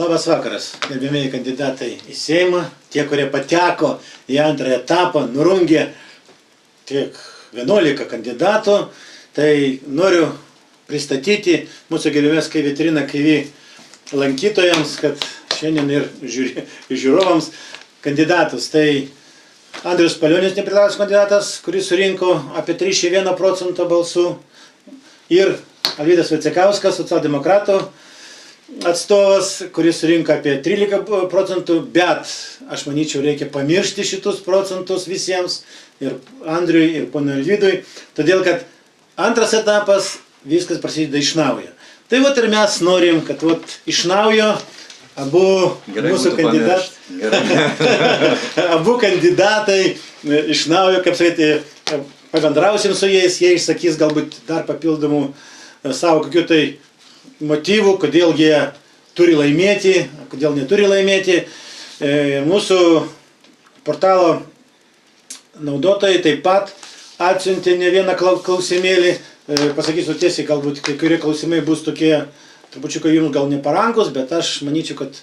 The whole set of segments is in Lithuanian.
Labas vakaras, gerbėmėjai kandidatai į Seimą, tie, kurie pateko į antrąją etapą, nurungė tiek 11 kandidatų, tai noriu pristatyti mūsų gerbėmės vitriną KV lankytojams, kad šiandien ir žiūrovams kandidatus. Tai Andrius Palionis, nepriklausomas kandidatas, kuris surinko apie 31% balsų, ir Alvydas Vaicekauskas, socialdemokratų atstovas, kuris surinko apie 13%, bet aš manyčiau, reikia pamiršti šitus procentus visiems, ir Andriui, ir ponui Alvydui, todėl kad antras etapas viskas prasideda iš naujo. Tai vat ir mes norim, kad vat iš naujo abu mūsų abu kandidatai iš naujo, kaip sakyti, pabendrausim su jais, jie išsakys galbūt dar papildomų savo kokių tai motyvų, kodėl jie turi laimėti, kodėl neturi laimėti. Mūsų portalo naudotojai taip pat atsiuntė ne vieną klausimėlį. Pasakysiu tiesiai, galbūt kai kurie klausimai bus tokie, trupučiuką jums gal neparankus, bet aš manyčiau, kad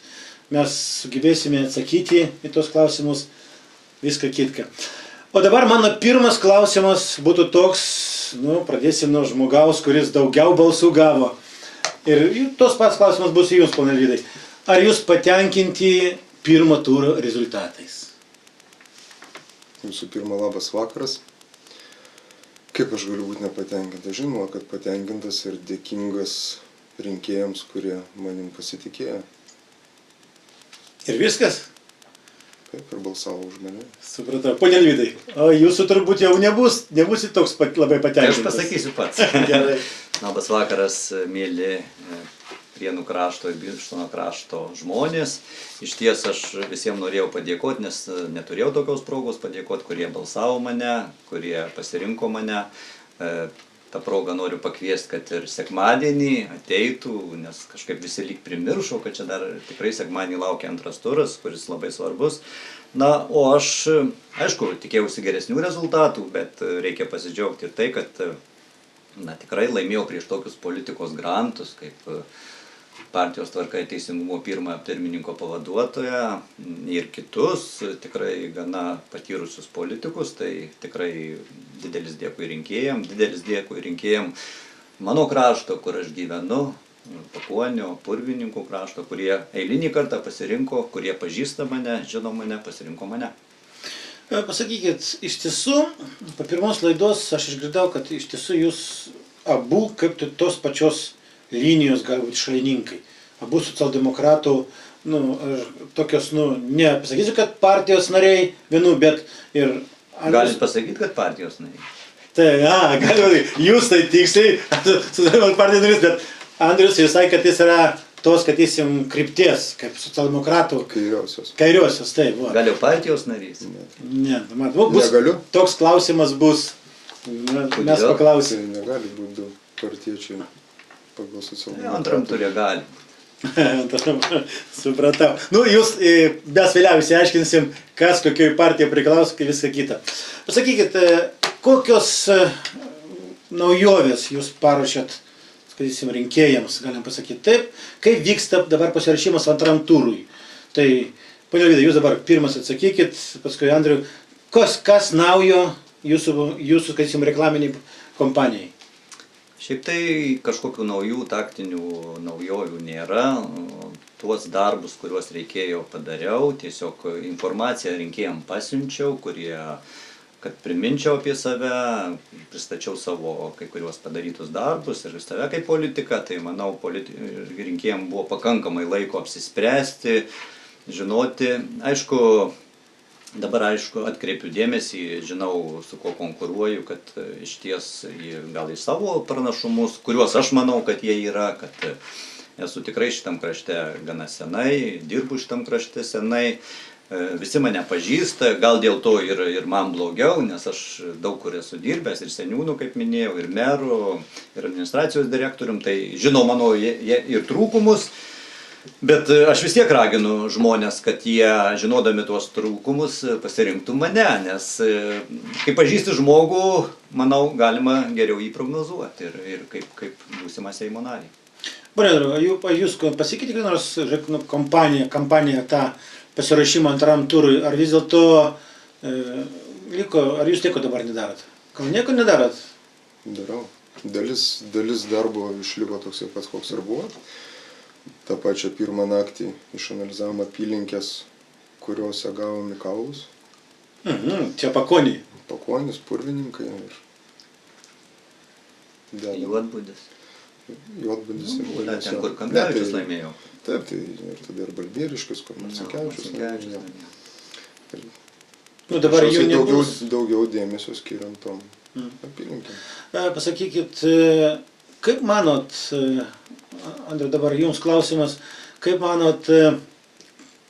mes sugebėsime atsakyti į tos klausimus viską kitką. O dabar mano pirmas klausimas būtų toks, pradėsim nuo žmogaus, kuris daugiau balsų gavo. Ir tos pats klausimas bus jums, pone Alvydai. Ar jūs patenkinti pirmo turo rezultatais? Visų pirma, labas vakaras. Kaip aš galiu būti nepatenkintas? Žinoma, kad patenkintas ir dėkingas rinkėjams, kurie manim pasitikėjo. Ir viskas? Kaip ir balsavo už mane. Supratau. Pone Alvydai, o jūsų turbūt jau nebusit toks labai patenkintas. Aš pasakysiu pats. Gerai. Labas vakaras, mėly Prienų krašto ir Birštono krašto žmonės. Iš ties aš visiems norėjau padėkoti, nes neturėjau tokios progos padėkoti, kurie balsavo mane, kurie pasirinko mane. Ta proga noriu pakviesti, kad ir sekmadienį ateitų, nes kažkaip visi lyg primiršo, kad čia dar tikrai sekmadienį laukia antras turas, kuris labai svarbus. Na, o aš, aišku, tikėjausi geresnių rezultatų, bet reikia pasidžiaugti ir tai, kad tikrai laimėjau prieš tokius politikos grantus, kaip partijos Tvarka ir Teisingumo pirmojo pirmininko pavaduotoją ir kitus, tikrai gana patyrusius politikus, tai tikrai didelis dėkui rinkėjam mano krašto, kur aš gyvenu, Pakuonio, Purvininkų krašto, kurie eilinį kartą pasirinko, kurie pažįsta mane, žino mane, pasirinko mane. Pasakykit, iš tiesų, po pirmos laidos aš išgirdau, kad iš tiesų jūs abu kaip tos pačios linijos galbūt šalininkai. Abu socialdemokratų, tokios, nepasakysiu, kad partijos nariai vienų, bet ir... Galit pasakyti, kad partijos nariai? Tai, jūs tai tiksliai, socialdemokratų partijos narys, bet Andrius visai, kad jis yra tos, kad jis jums krypties, kaip socialdemokratų. Kairiosios, taip. Gal jau partijos narys? Ne, negaliu. Toks klausimas bus, mes paklausim. Negali būti daug partiečių pagal socialdemokratą. Antram turė gali. Supratau. Jūs, mes vėliausiai aiškinsim, kas kokioj partijai priklauso, kai viską kita. Pasakykit, kokios naujovės jūs paruošėt, skaitysim, rinkėjams, galim pasakyti taip, kaip vyksta dabar pasirašymas antram turui. Tai, ponia Alvydai, jūs dabar pirmas atsakykit, paskui Andriu, kas naujo jūsų skaitysim, reklaminiai kompanijai? Šiaip tai kažkokių naujų taktinių naujovių nėra. Tuos darbus, kuriuos reikėjo, padariau. Tiesiog informaciją rinkėjams pasiunčiau, kad priminčiau apie save, pristačiau savo kai kuriuos padarytus darbus ir save kaip politiką. Tai manau, rinkėjams buvo pakankamai laiko apsispręsti, žinoti. Dabar atkreipiu dėmesį, žinau, su kuo konkuruoju, kad iš ties gal į savo pranašumus, kuriuos aš manau, kad jie yra, kad esu tikrai šitam krašte gana senai, dirbu šitam krašte senai, visi mane pažįsta, gal dėl to ir man blogiau, nes aš daug kur esu dirbęs ir seniūnų, kaip minėjau, ir merų, ir administracijos direktorium, tai žinau mano ir trūkumus. Bet aš vis tiek raginu žmonės, kad jie, žinodami tuos trūkumus, pasirinktų mane, nes kai pažįsti žmogų, manau, galima geriau jį prognozuoti ir kaip būsimą Seimo narį. Pone Andriau, ar jūs pasikeitė kokia nors kampanija tą pasiruošimą antram turui, ar vis dėlto ar jūs nieko dabar nedarot? Gal nieko nedarot? Darau. Dalis darbo išliko toksai pats, koks ir buvo. Ta pačia pirmą naktį išanalizavom apylinkės, kuriuose gavom į kaulus. Čia Pakoniai. Pakonis, Purvininkai ir Juodbudis. Juodbudis ir Balėse. Ten, kur Kamblevičius laimėjo. Taip, tai ir tada ir Balbieriškis, kur Marcinkevičius laimėjo. Nu, dabar jų nebus. Daugiau dėmesio skiriam tom apylinkėm. Pasakykit, kaip manot, Andriau, dabar jums klausimas, kaip manot,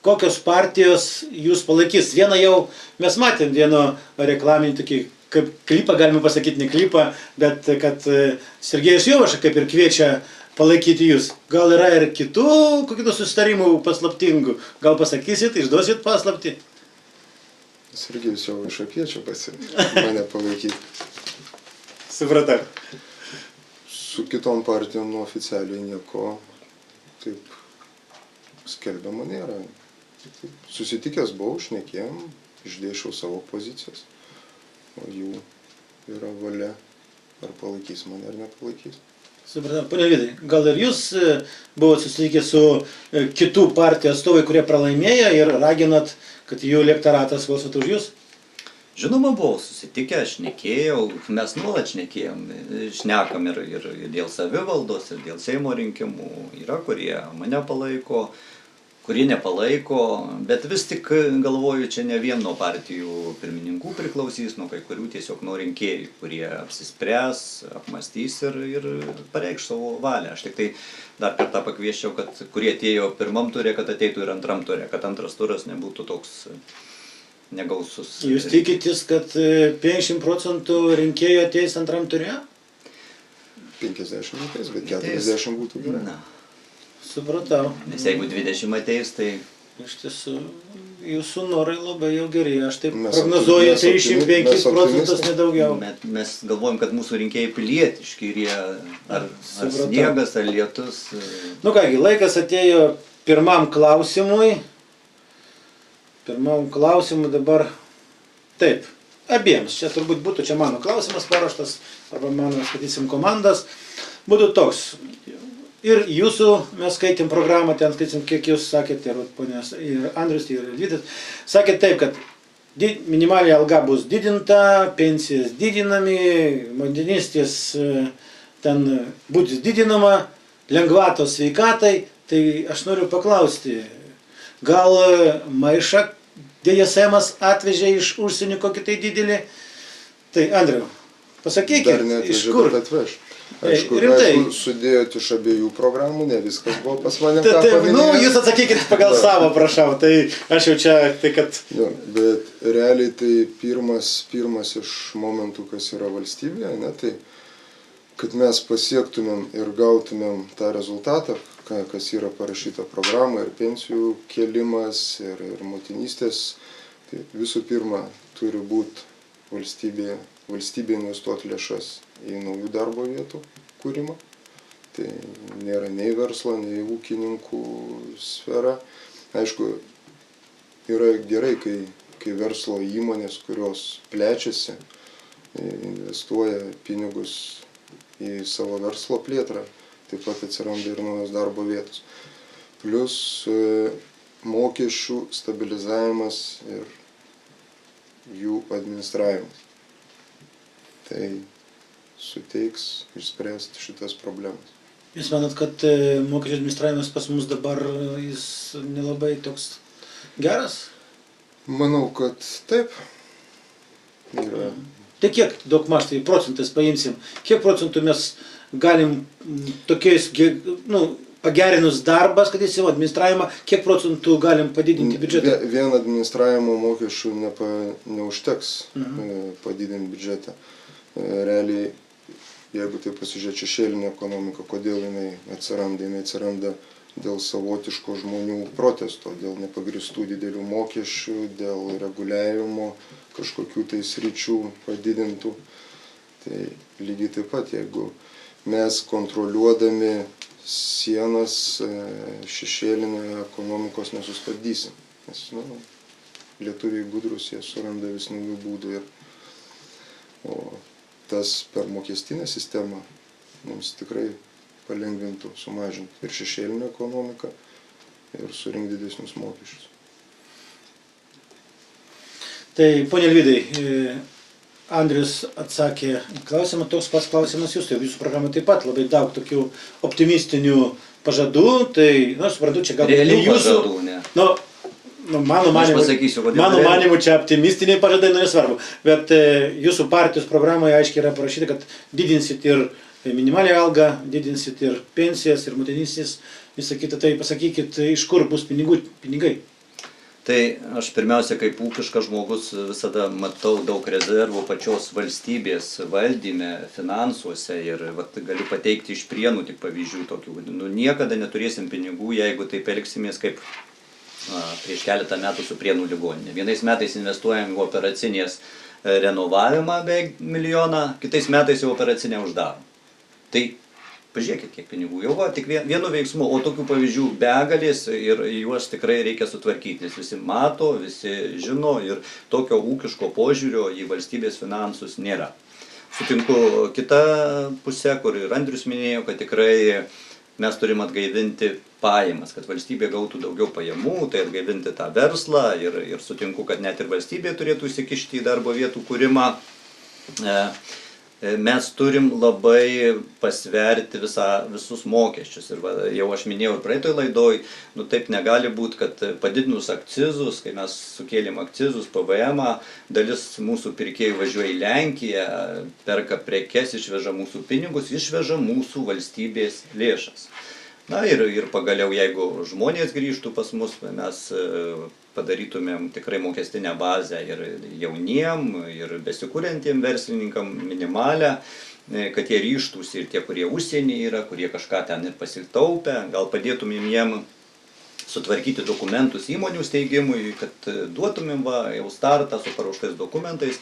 kokios partijos jūs palaikys? Vieną jau mes matėm, vieno reklaminį tokį, kaip klipą, galime pasakyti, ne klipą, bet kad Sergejus Jovaša kaip ir kviečia palaikyti jūs. Gal yra ir kitų kokių susitarimų paslaptingų? Gal pasakysit, išduosit paslaptį? Sergejus Jovaša kviečia mane palaikyti. Supratau. Su kitom partijom oficialiai nieko taip skelbiamo nėra. Susitikęs buvau, šnekėjom, išdėšiau savo pozicijas, o jų yra valia, ar palaikys mane, ar nepalaikys. Supratau. Pone Vidai, gal ir jūs buvote susitikę su kitų partijų atstovai, kurie pralaimėjo ir raginat, kad jų elektoratas balsuotų už jūs? Žinoma, buvau susitikę, šnekėjau, mes nuolat šnekam ir dėl savivaldos, ir dėl Seimo rinkimų. Yra, kurie mane palaiko, kurie nepalaiko, bet vis tik galvoju, čia ne vien nuo partijų pirmininkų priklausys, nuo kai kurių tiesiog nuo rinkėjų, kurie apsispręs, apmastys ir pareikš savo valią. Aš tik tai dar kartą pakvieščiau, kad kurie atėjo pirmam turė, kad ateitų ir antram turė, kad antras turas nebūtų toks negausus. Jūs tikitės, kad 50% rinkėjų ateis antram turė? 50 ateis, bet 40 būtų gerai. Na. Supratau. Nes jeigu 20 ateis, tai... Iš tiesų, jūsų norai labai jau geri. Aš taip prognozuoju 35% nedaugiau. Mes galvojam, kad mūsų rinkėjai pilietiški ir jie ar sniegas, ar lietus. Nu kągi, laikas atėjo pirmam klausimui. Pirmam klausimui dabar taip, abiems. Čia turbūt būtų čia mano klausimas paruoštas, arba mano, skaitysim, komandas. Būtų toks. Ir jūsų, mes skaitėm programą, ten skaitysim, kiek jūs sakėte, ir Andrius, ir Vydas. Sakėte taip, kad minimaliai alga bus didinta, pensijas didinami, motinystės ten būtis didinama, lengvatos sveikatai. Tai aš noriu paklausti, gal maišą DSM-as atvežė iš užsienio kokį tai didelį? Tai, Andriau, pasakykit, iš kur? Dar neatvežė, bet atvež. Aišku, sudėjot iš abiejų programų, ne viskas buvo pas mane ką paminėti. Nu, jūs atsakykit pagal savo, prašau, tai aš jau čia, tai kad... Jo, bet realiai tai pirmas iš momentų, kas yra valstybėje, ne, tai kad mes pasiektumėm ir gautumėm tą rezultatą, kas yra parašyta programą, ir pensijų kėlimas, ir motinystės, tai visų pirma turi būti valstybė investuoti lėšas į naujų darbo vietų kūrimą. Tai nėra nei verslo, nei ūkininkų sfera. Aišku, yra gerai, kai verslo įmonės, kurios plečiasi, investuoja pinigus į savo verslo plėtrą, taip pat atsiranda ir naujos darbo vietos. Plius mokesčių stabilizavimas ir jų administravimas. Tai suteiks išspręsti šitas problemas. Jūs manot, kad mokesčių administravimas pas mus dabar jis nelabai toks geras? Manau, kad taip. Yra. Tai kiek daugmaž tai procentais paimsim? Kiek procentų mes galim tokiais, pagerinus darbas, kad įsimo administravimą, kiek procentų galim padidinti biudžetą? Vien administravimo mokesčių neužteks padidinti biudžetą. Realiai, jeigu tai pasižiūrėti šešėlinę ekonomiką, kodėl jinai atsiranda dėl savotiško žmonių protesto, dėl nepagristų didelių mokesčių, dėl reguliavimo kažkokių tai sričių padidintų. Tai lygiai taip pat, jeigu mes kontroliuodami sienas šešėlinio ekonomikos nesustabdysim. Nes lietuviai gudrus, jie suranda vis naujų būdų. O tas per mokestinę sistemą mums tikrai palengvintų, sumažinti ir šešėlinę ekonomiką, ir surinkti didesnius mokesčius. Tai, ponia Alvydai, Andrius atsakė klausimą, toks pats klausimas jūs, tai jūsų programą taip pat labai daug tokių optimistinių pažadų, tai, suprantu, čia gal realių jūsų, pažadų, ne. Mano manimu čia optimistiniai pažadai, nesvarbu, bet jūsų partijos programoje aiškiai yra parašyta, kad didinsit ir minimalią algą, didinsit ir pensijas, ir motinystės, visą kitą, tai pasakykit, iš kur bus pinigai. Tai aš pirmiausia, kaip ūkiškas žmogus, visada matau daug rezervų pačios valstybės valdyme, finansuose ir galiu pateikti iš Prienų tik pavyzdžių tokių. Niekada neturėsim pinigų, jeigu taip elgsimės kaip prieš keletą metų su Prienų ligoninė. Vienais metais investuojam į operacinės renovavimą beveik 1 milijoną, kitais metais jau operacinę uždarom. Tai pažiūrėkit, kiek pinigų. Jau tik vienu veiksmu, o tokių pavyzdžių begalės ir juos tikrai reikia sutvarkyti, nes visi mato, visi žino ir tokio ūkiško požiūrio į valstybės finansus nėra. Sutinku kitą pusę, kur ir Andrius minėjo, kad tikrai mes turim atgaivinti pajamas, kad valstybė gautų daugiau pajamų, tai atgaivinti tą verslą ir sutinku, kad net ir valstybė turėtų įsikišti į darbo vietų kūrimą. Mes turim labai pasverti visus mokesčius. Ir jau aš minėjau ir praeitoj laidoj, taip negali būti, kad padidinus akcizus, kai mes sukėlėm akcizus, PVM-ą, dalis mūsų pirkėjų važiuoja į Lenkiją, perka prekes, išveža mūsų pinigus, išveža mūsų valstybės lėšas. Ir pagaliau, jeigu žmonės grįžtų pas mus, mes padarytumėm tikrai mokestinę bazę ir jauniem, ir besikūrentiem verslininkam minimalę, kad jie ryžtųsi ir tie, kurie užsienyje yra, kurie kažką ten ir pasitaupę, gal padėtumėm jiem sutvarkyti dokumentus įmonių steigimui, kad duotumėm jau startą su paruoštais dokumentais.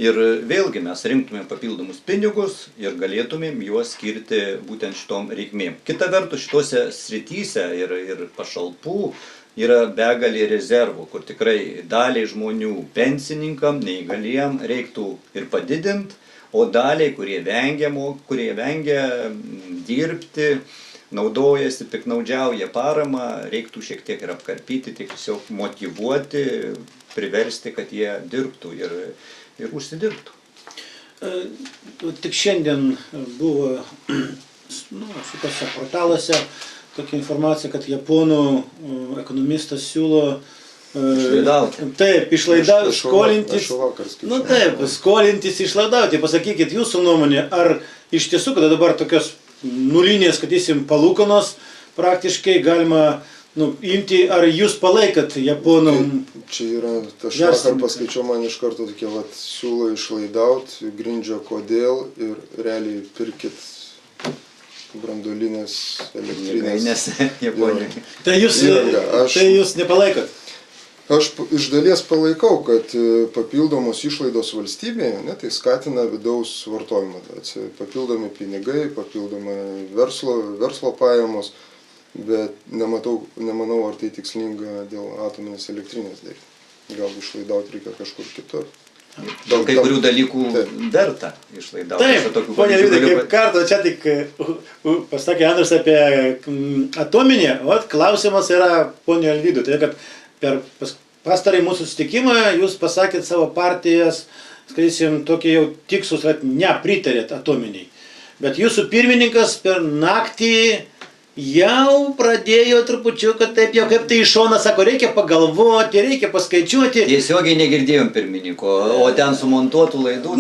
Ir vėlgi mes rinktumėm papildomus pinigus ir galėtumėm juos skirti būtent šitom reikmėm. Kita vertus, šitose srityse ir pašalpų yra begalė rezervų, kur tikrai daliai žmonių pensininkam, neįgaliem reiktų ir padidinti, o daliai, kurie vengia dirbti, naudojasi, piknaudžiauja paramą, reiktų šiek tiek ir apkarpyti, tiesiog motyvuoti, priversti, kad jie dirbtų ir užsidirbtų. Tik šiandien buvo šitose portaluose tokia informacija, kad japonų ekonomistas siūlo skolintis, skolintis, išlaidauti. Pasakykit jūsų nuomonė, ar iš tiesų, kada dabar tokios nulinės, kad palūkanos praktiškai galima imti, ar jūs palaikat japonų? Čia yra, aš vakar paskaičiau, man iš karto tokie, siūlo išlaidaut, grindžia kodėl ir realiai pirkit branduolinės elektrinės. Tai jūs nepalaikot? Aš iš dalies palaikau, kad papildomos išlaidos valstybėje, tai skatina vidaus vartojimą. Papildomi pinigai, papildoma verslo pajamos. Bet nemanau, ar tai tikslinga dėl atominės elektrinės daryti. Gal išlaidauti reikia kažkur kitur. Kai kurių dalykų verta išlaidauti. Taip, ponia Alvydai, kaip kartą čia tik pasakė Andrius apie atominę, klausimas yra ponia Alvydai. Tai kad per pastarąjį mūsų susitikimą jūs pasakėt savo partijas, skaitysim, tokie jau tikslus, kad nepritarėt atominiai. Bet jūsų pirmininkas per naktį jau pradėjo trupučiuką taip, jau kaip tai iš šono sako, reikia pagalvoti, reikia paskaičiuoti. Tiesiogiai negirdėjom pirmininko, o ten sumontuotų laidų.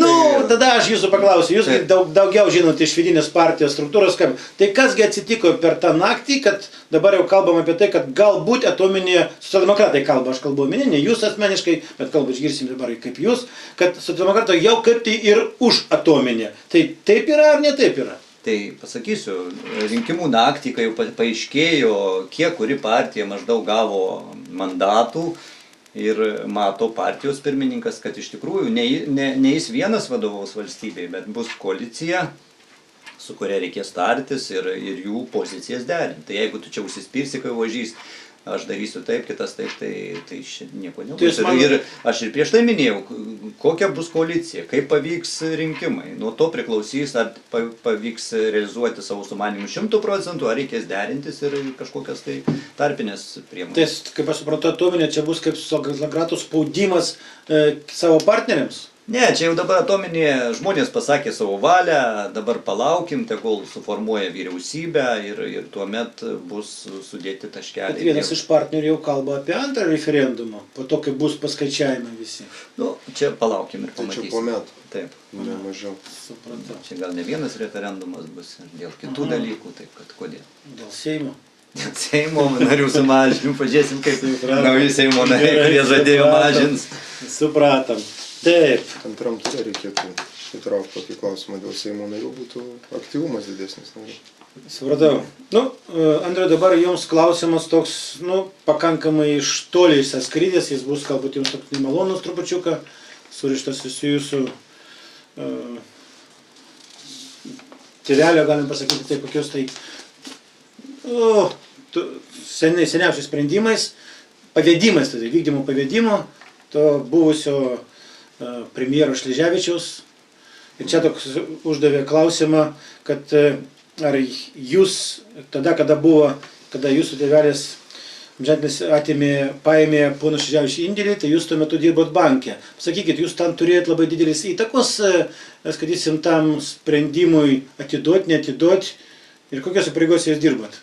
Tada aš jūsų paklausiu, jūs daugiau žinot iš vidinės partijos struktūros, tai kasgi atsitiko per tą naktį, kad dabar jau kalbam apie tai, kad galbūt atominė, socialdemokratai kalba, aš kalbu ne jūs asmeniškai, bet kalbu išgirsim dabar kaip jūs, kad socialdemokratai jau kaip tai ir už atominę. Tai taip yra ar ne taip yra? Tai pasakysiu, rinkimų naktį, kai jau paaiškėjo, kiek kuri partija maždaug gavo mandatų ir mato partijos pirmininkas, kad iš tikrųjų ne jis vienas vadovaus valstybei, bet bus koalicija su kuria reikės tartis ir jų pozicijas derinti. Tai jeigu tu čia užsispirsi, kai važys, aš darysiu taip, kitas taip, tai nieko nebus. Ir aš ir prieš tai minėjau, kokia bus koalicija, kaip pavyks rinkimai. Nuo to priklausys, ar pavyks realizuoti savo sumanimus 100%, ar reikės derintis ir kažkokias tai tarpinės priemonės. Tai, kaip aš suprantu, atominė čia bus kaip socialdemokratų spaudimas savo partneriams? Ne, čia jau dabar atominė žmonės pasakė savo valią, dabar palaukim, tegul suformuoja vyriausybę ir tuomet bus sudėti taškeliai. Bet vienas iš partnerių jau kalba apie antrą referendumą, po to, kai bus paskaičiavimai visi. Nu, čia palaukim ir pamatysim. Tai čia po metų. Taip. Ne mažiau. Supratau. Čia gal ne vienas referendumas bus ir dėl kitų dalykų, taip kad kodėl. Dėl Seimo. Dėl Seimo narių sumažinimų, pažiūrėsim, kaip nauji Seimo nariai, kurie žadėjo mažins. Supratom. Taip. Antram turė reikėtų įtraukti tokį klausimą dėl Seimo narių, būtų aktyvumas didesnis narių. Supratau. Nu, Andriau, dabar jums klausimas toks, pakankamai iš toliais skrydis, jis bus galbūt jums toks nemalonus trupučiuką, surištas visų jūsų tėvelio, galim pasakyti, tai kokios tai seniausiais sprendimais, pavedimais, tai vykdymo pavedimo, to buvusio premjero Šleževičiaus. Ir čia toks uždavė klausimą, kad ar jūs, tada, kada jūsų tėvelis amžinatilis paėmė pono Šleževičių indėlį, tai jūs tuo metu dirbot banke. Pasakykit, jūs tam turėjot labai didelis įtakos, skaitysim, tam sprendimui atiduot, neatiduot, ir kokios pareigos jūs dirbot?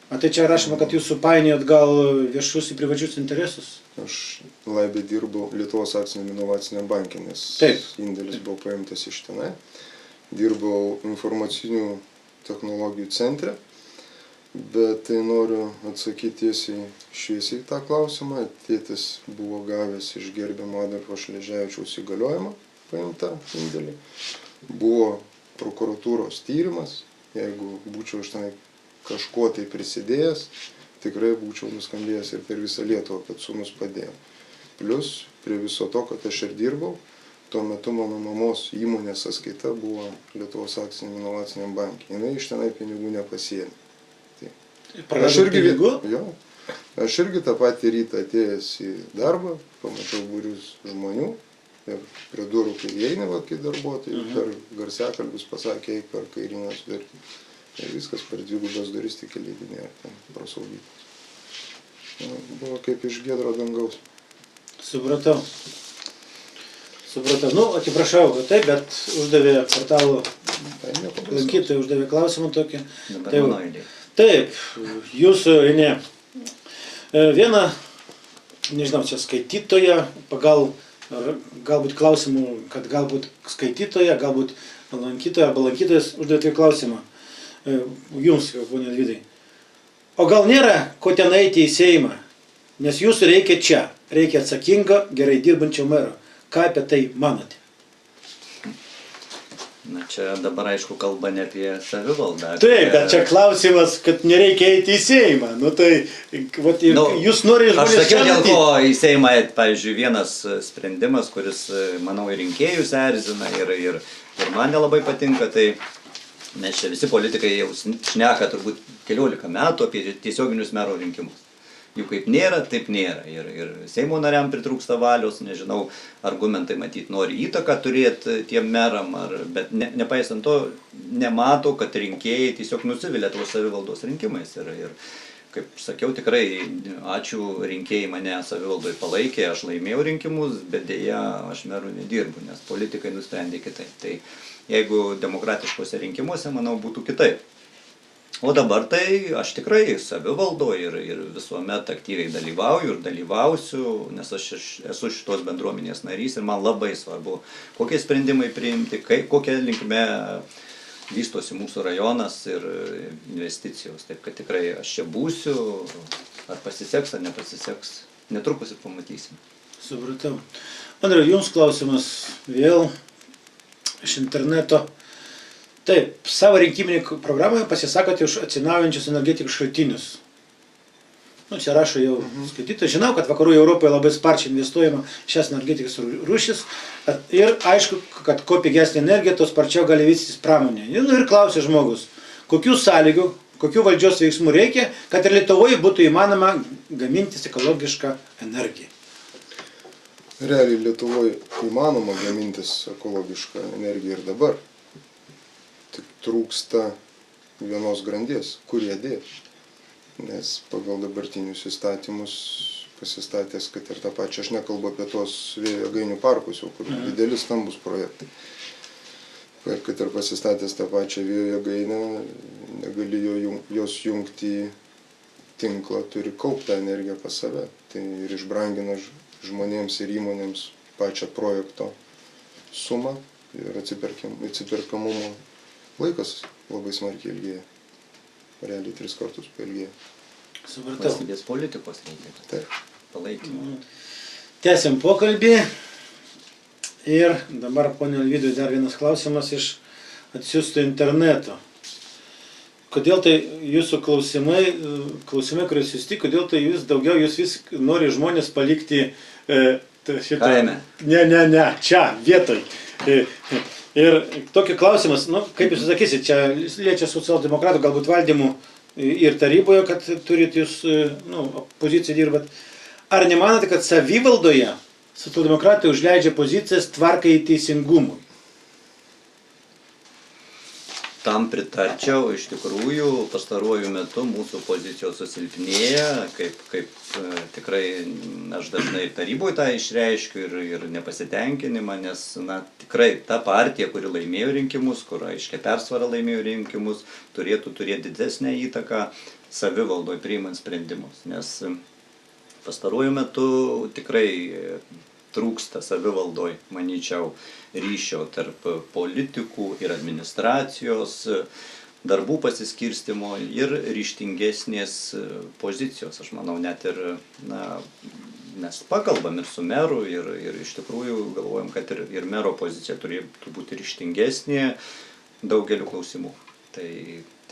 A tai čia rašoma, kad jūs supainiojot gal viešus į privačius interesus? Aš laibė dirbau Lietuvos akciniam inovaciniam banke, nes indėlis buvo paimtas iš tenai. Dirbau informacinių technologijų centre, bet tai noriu atsakyti tiesiai šviesiai tą klausimą. Tėtis buvo gavęs iš gerbiamo Adolfo Šleževičiaus įgaliojimą paimtą indėlį. Buvo prokuratūros tyrimas, jeigu būčiau iš tenai kažkuo tai prisidėjęs, tikrai būčiau nuskambėjęs ir per visą Lietuvą, kad sūnus padėjo. Plius, prie viso to, kad aš ir dirbau, tuo metu mano mamos įmonės sąskaita buvo Lietuvos akciniam inovaciniam banke. Jinai iš tenai pinigų nepasiėmė. Aš irgi tą patį rytą atėjęs į darbą, pamačiau būrius žmonių ir prie durų, kai įeina, kai darbuotojai, per garsiakalbius pasakė, eik per kairinę sudartį. Ir viskas per dvigubas duris tik leidinė ar ten prasaugytas. Buvo kaip iš giedro dangaus. Supratau. Nu, atsiprašau, taip, bet uždavė portalo lankytojai, uždavė klausimą tokį. Taip, jūsų, ne. Viena, nežinau, čia skaitytoja, galbūt klausimų, kad galbūt skaitytoja, galbūt lankytoja arba lankytojas uždavė klausimą. Jums, ponia Alvydai. O gal nėra ko ten eiti į Seimą? Nes jūsų reikia čia. Reikia atsakingo, gerai dirbančio mero. Ką apie tai manote? Na, čia dabar aišku kalba ne apie savivaldą. Taip, bet čia klausimas, kad nereikia eiti į Seimą. Nu tai, jūs norite žmonės čia. Aš sakiau, dėl ko į Seimą, pavyzdžiui, vienas sprendimas, kuris, manau, ir rinkėjus erzina ir man nelabai patinka, tai mes čia visi politikai jau šneka turbūt 14 metų apie tiesioginius mero rinkimus. Jų kaip nėra, taip nėra. Ir Seimo nariam pritrūksta valios, nežinau, argumentai matyti nori įtaką turėti tiem meram, bet nepaisant to nemato, kad rinkėjai tiesiog nusivilia tuos savivaldos rinkimais. Ir kaip sakiau, tikrai ačiū, rinkėjai mane savivaldoje palaikė, aš laimėjau rinkimus, bet dėja aš merų nedirbu, nes politikai nusprendė kitaip. Tai jeigu demokratiškose rinkimuose, manau, būtų kitaip. O dabar tai aš tikrai savivaldoje ir visuomet aktyviai dalyvauju ir dalyvausiu, nes aš esu šitos bendruomenės narys ir man labai svarbu, kokie sprendimai priimti, kokia linkme vystosi mūsų rajonas ir investicijos. Taip, kad tikrai aš čia būsiu, ar pasiseks, ar nepasiseks, netrukus ir pamatysim. Supratau. Andriau, jums klausimas vėl iš interneto. Taip, savo rinkiminį programoje pasisakote už atsinaujinančius energetikos šaltinius. Nu, čia rašo jau skaitytojai. Žinau, kad vakarų Europoje labai sparčiai investuojama šias energetikos rūšis ir aišku, kad kuo pigesnė energija, to sparčiau gali vystytis pramonė. Nu, ir klausia žmogus, kokių sąlygų, kokių valdžios veiksmų reikia, kad ir Lietuvoje būtų įmanoma gamintis ekologišką energiją. Realiai Lietuvoje įmanoma gamintis ekologišką energiją ir dabar. Tik trūksta vienos grandies, kur ją dėti. Nes pagal dabartinius įstatymus pasistatęs, kad ir tą pačią, aš nekalbu apie tos vėjo jėgainių parkus, jau kur dideli stambus projektai. Kad ir pasistatęs tą pačią vėjo jėgainę, negali jos jungti į tinklą, turi kaupti tą energiją pas save. Tai ir išbrangina žmonėms ir įmonėms pačią projekto sumą ir atsiperkamumo laikas labai smarkiai ilgėja. Realiai 3 kartus pailgėja. Supratau. Valstybės politikos reikia. Taip. Palaikymo. Tęsiam pokalbį. Ir dabar, ponė Alvydui, dar vienas klausimas iš atsiųsto interneto. Kodėl tai jūsų klausimai, kuriuos jūs tik, kodėl tai jūs daugiau, jūs vis nori žmonės palikti šitą... Kaime. Ne, čia, vietoj. Ir tokį klausimas, nu, kaip jūs sakysit, čia liečia socialdemokratų, galbūt valdymų ir taryboje, kad turit jūs, nu, poziciją dirbat. Ar nemanote, kad savivaldoje socialdemokratai užleidžia pozicijas tvarkai ir teisingumui? Tam pritarčiau, iš tikrųjų, pastaruoju metu mūsų pozicijos susilpnėja, kaip tikrai aš dažnai taryboje tą išreiškiu ir nepasitenkinimą, nes tikrai ta partija, kuri laimėjo rinkimus, kur aiškiai persvara laimėjo rinkimus, turėtų turėti didesnę įtaką savivaldoje priimant sprendimus, nes pastaruoju metu tikrai trūksta savivaldoj, manyčiau, ryšio tarp politikų ir administracijos, darbų pasiskirstimo ir ryžtingesnės pozicijos. Aš manau, net ir mes pakalbam ir su meru ir iš tikrųjų galvojam, kad ir mero pozicija turėtų būti ryžtingesnė daugeliu klausimų. Tai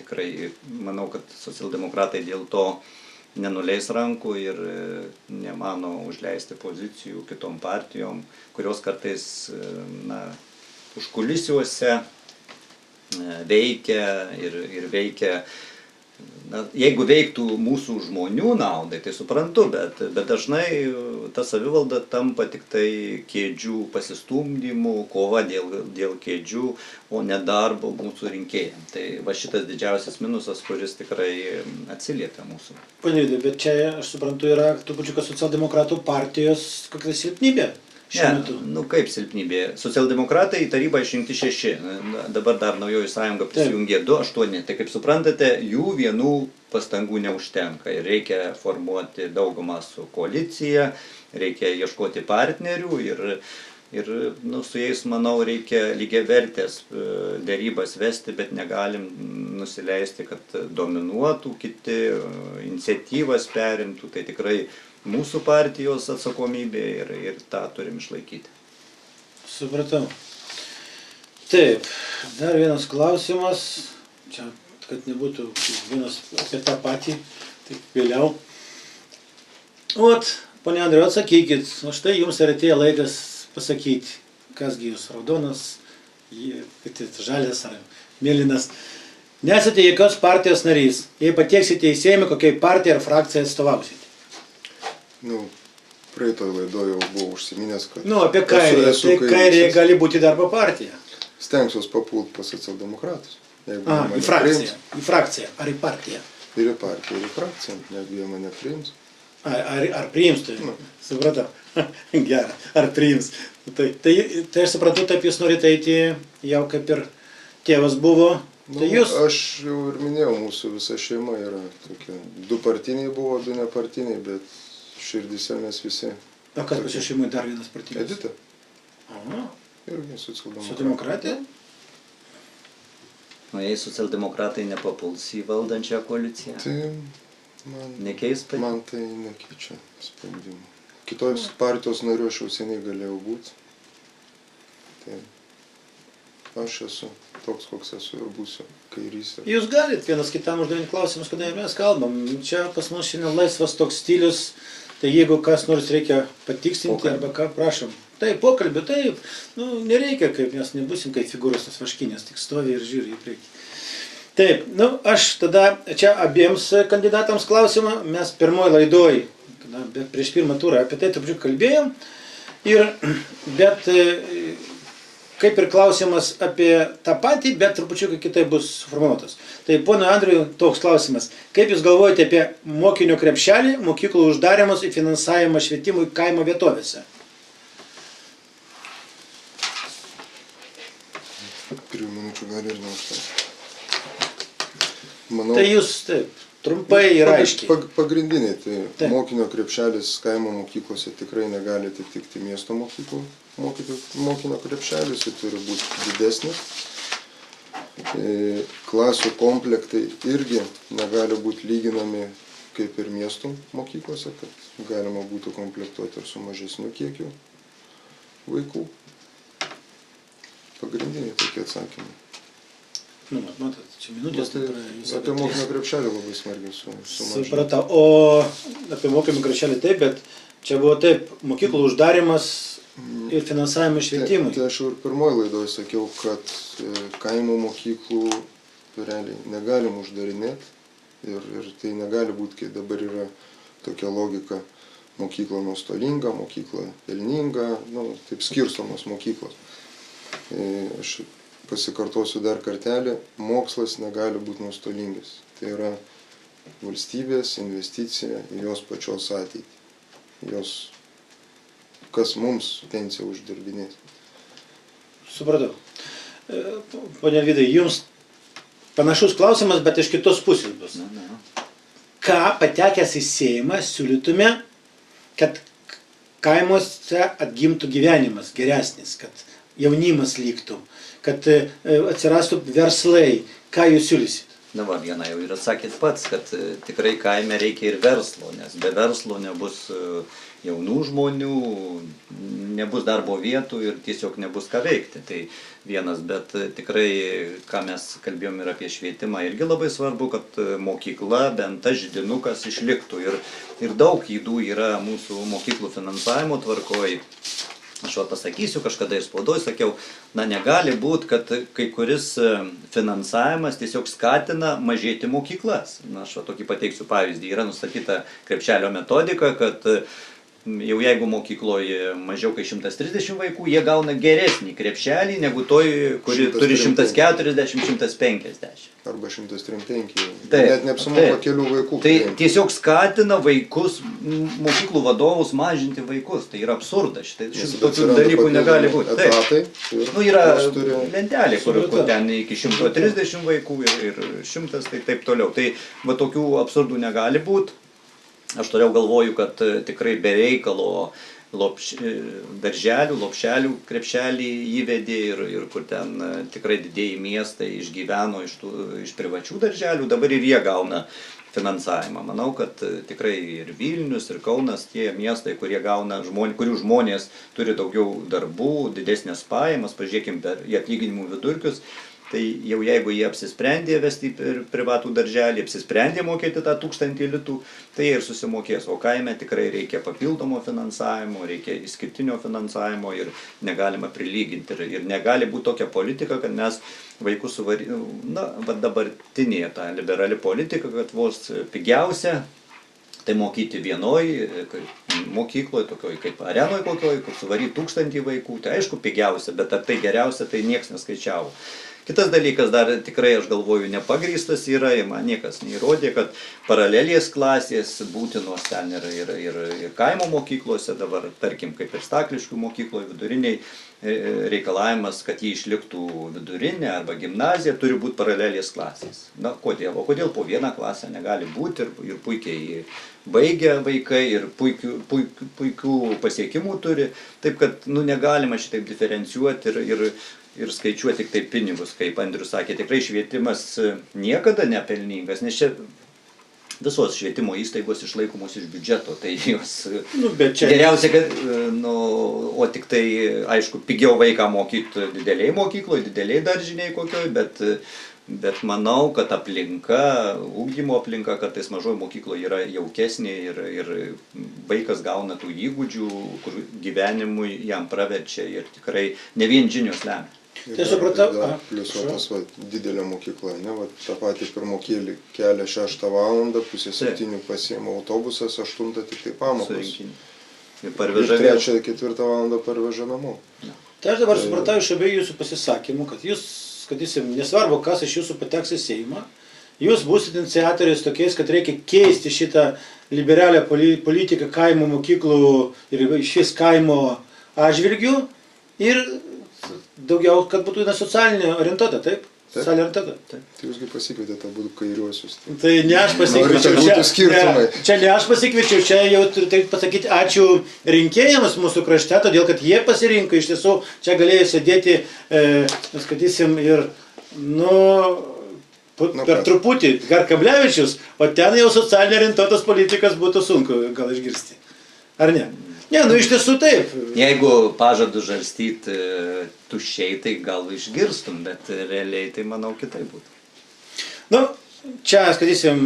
tikrai manau, kad socialdemokratai dėl to nenuleis rankų ir nemano užleisti pozicijų kitom partijom, kurios kartais užkulisiuose veikia ir veikia. Jeigu veiktų mūsų žmonių naudai, tai suprantu, bet dažnai ta savivalda tampa tik tai kėdžių pasistumdymų, kova dėl kėdžių, o ne darbo mūsų rinkėjams. Tai va šitas didžiausias minusas, kuris tikrai atsiliepia mūsų. Pane Vydai, bet čia, aš suprantu, yra trupučiuką socialdemokratų partijos kokia silpnybė. Ne, kaip silpnybė. Socialdemokratai į tarybą išrinkti 6, dabar dar naujoji sąjunga prisijungė 2-8, tai kaip suprantate, jų vienų pastangų neužtenka ir reikia formuoti daugumą su koalicija, reikia ieškoti partnerių ir su jais, manau, reikia lygiavertės dėrybas vesti, bet negalim nusileisti, kad dominuotų kiti, iniciatyvas perimtų, tai tikrai mūsų partijos atsakomybė ir tą turim išlaikyti. Supratau. Taip, dar vienas klausimas, čia, kad nebūtų vienas apie tą patį, taip vėliau. Pone Andriau, atsakykit, štai jums atėjo laikas pasakyti, kasgi jūs, raudonas, žalias ar mėlynas. Nesate jokios partijos narys, jei patieksite į Seimą, kokiai partijai ar frakcijai atstovausite. Praeitoj laidoje jau buvau užsiminęs, kad... Apie kairę, tai kairė gali būti darbo partija. Stengsiuos papult pas socialdemokratus. Į frakciją, ar į partiją? Ir į partiją, ir į frakciją, jeigu jie mane priims. Ar priims, tai supratau. Gerai, ar priims. Tai aš supratau, taip jūs norite eiti jau kaip ir tėvas buvo. Aš jau ir minėjau, mūsų visa šeima yra tokia. 2 partiniai buvo, 2 nepartiniai, bet širdise mes visi. O kas pas jūsų šeimai dar vienas partinis? Edita. Aha. Irgi socialdemokratė. Socialdemokratė? Jei socialdemokratai nepapuls į valdančią koaliciją, man tai nekeičia sprendimų. Kitos partijos nariu aš jau seniai galėjau būti. aš esu toks, koks esu ir būsiu kairys. Jūs galit vienas kitam uždavinti klausimus, kada mes kalbam. Čia pas mus šiandien laisvas toks stilius, tai jeigu kas nors reikia patikslinti arba ką, prašom. Taip, pokalbį, taip, nu, nereikia, kaip mes nebusim kaip figūros tas vaškinės, tik stovi ir žiūri į priekį. Taip, nu, aš tada čia abiems kandidatams klausimą, mes pirmoj laidoj, prieš pirmą turą apie tai trupučiu kalbėjom, bet kaip ir klausimas apie tą patį, bet trupučiu kitaip bus suformuotas. Tai pono Andriui toks klausimas, kaip jūs galvojate apie mokinio krepšelį, mokyklų uždarimus ir finansavimą švietimui kaimo vietovėse? 3 minučių gali ir neužtenka. Manau, Tai jūs taip, trumpai ir aiškiai. Pagrindiniai, tai Taip. mokinio krepšelis kaimo mokyklose tikrai negali atitikti miesto mokyklų mokinio krepšelis, jis turi būti didesnis. Klasių komplektai irgi negali būti lyginami kaip ir miestų mokyklose, kad galima būtų komplektuoti ir su mažesniu kiekiu vaikų. Pagrindiniai tokie atsakymai. Nu, matot, čia minutės. Apie mokinio krepšelį labai smarkiai sumažinti. Supratau. O apie mokinio krepšelį taip, bet čia buvo taip, mokyklų uždarimas ir finansavimas švietimui. Tai aš jau ir pirmoje laidoje sakiau, kad kaimo mokyklų realiai negalim uždarinėti ir tai negali būti, kai dabar yra tokia logika, mokykla nuostolinga, mokykla pelninga, nu, taip skirstomos mokyklos. Aš pasikartosiu dar kartelį, mokslas negali būti nuostolingas. Tai yra valstybės investicija į jos pačios ateitį. Jos, kas mums pensiją uždirbinės. Supratau. Pone Alvydai, jums panašus klausimas, bet iš kitos pusės bus. Ką patekęs į Seimą siūlytume, kad kaimuose atgimtų gyvenimas geresnis, kad jaunimas liktų, kad atsirastų verslai. Ką jūs siūlysit? Na va, vieną jau ir atsakėt pats, kad tikrai kaime reikia ir verslo, nes be verslo nebus jaunų žmonių, nebus darbo vietų ir tiesiog nebus ką veikti. Tai vienas, bet tikrai, ką mes kalbėjom ir apie švietimą, irgi labai svarbu, kad mokykla, bent tas židinukas išliktų. Ir daug ydų yra mūsų mokyklų finansavimo tvarkoj. Aš pasakysiu, kažkada ir spaudoj sakiau, na negali būti, kad kai kuris finansavimas tiesiog skatina mažėti mokyklas. Na, aš tokį pateiksiu pavyzdį. Yra nustatyta krepšelio metodika, kad jau jeigu mokykloje mažiau kaip 130 vaikų, jie gauna geresnį krepšelį negu toj, kuri turi 140-150. Arba 135. Net neapsimoka kelių vaikų. Tai tiesiog skatina vaikus, mokyklų vadovus mažinti vaikus. Tai yra absurdas. Šitų tokių dalykų negali būti. Nu, yra lentelė, kur ten iki 130 vaikų ir 100, tai taip toliau. Tai va tokių absurdų negali būti. Aš toliau galvoju, kad tikrai be reikalo darželių, lopšelių krepšelį įvedė ir kur ten tikrai didieji miestai išgyveno iš privačių darželių, dabar ir jie gauna finansavimą. Manau, kad tikrai ir Vilnius, ir Kaunas, tie miestai, kurie gauna, kurių žmonės turi daugiau darbų, didesnės pajamas, pažiūrėkim per į atlyginimų vidurkius, tai jau jeigu jie apsisprendė vesti privatų darželį, apsisprendė mokėti tą 1000 litų, tai ir susimokės. O kaime tikrai reikia papildomo finansavimo, reikia išskirtinio finansavimo ir negalima prilyginti. Ir negali būti tokia politika, kad mes vaikus na, dabartinė ta liberali politika, kad vos pigiausia, tai mokyti vienoj mokykloje, tokioj kaip arenoj kokioj, kur suvaryti 1000 vaikų, tai aišku pigiausia, bet ar tai geriausia, tai nieks neskaičiavo. Kitas dalykas dar tikrai, aš galvoju, nepagrįstas yra, ir man niekas neįrodė, kad paralelės klasės būtinos ten ir kaimo mokyklose dabar, tarkim, kaip ir Stakliškių mokykloje viduriniai reikalavimas, kad jie išliktų vidurinė arba gimnazija, turi būti paralelės klasės. Na, kodėl? O kodėl po vieną klasę negali būti ir puikiai baigia vaikai ir puikių pasiekimų turi, taip kad negalima šitaip diferencijuoti ir skaičiuoti tik tai pinigus, kaip Andrius sakė, tikrai švietimas niekada nepelningas, nes čia visos švietimo įstaigos išlaikomos iš biudžeto, tai jos Bet čia geriausia, kad, o tik tai, aišku, pigiau vaiką mokyti dideliai mokykloje, dideliai daržiniai kokioj, bet manau, kad aplinka, ugdymo aplinka kartais mažoje mokykloje yra jaukesnė ir vaikas gauna tų įgūdžių, kur gyvenimui jam praverčia ir tikrai ne vien žinios lemia. Tai supratau. Plius tas didelė mokykla, ne, tą patį pirmokėlį kelia 6 valandą, pusė 7 pasiima autobusas, 8 tik tai pamokos. Ir parveža 3-4 valandą parveža namo. Tai aš dabar supratau iš abiejų jūsų pasisakymų, kad jūs, nesvarbu, kas iš jūsų pateks į Seimą, jūs būsite iniciatoriais tokiais, kad reikia keisti šitą liberalią politiką kaimo mokyklų ir šis kaimo atžvilgių ir daugiau, kad būtų socialinė orientuota, taip? Socialinė orientuota. Tai jūsgi pasikvietėte abu kairiuosius. Tai ne aš pasikviečiau. Čia ne aš pasikviečiau, čia jau turiu pasakyti ačiū rinkėjams mūsų krašte, todėl kad jie pasirinko, iš tiesų čia galėjo sėdėti, skaitysim, ir, per truputį Garkablevičius, o ten jau socialinė orientuotas politikas būtų sunku gal išgirsti. Ar ne? Ne, iš tiesų taip. Jeigu pažadu žarstyti tuščiai, tai gal išgirstum, bet realiai tai manau kitaip būtų. Čia, skaitysim,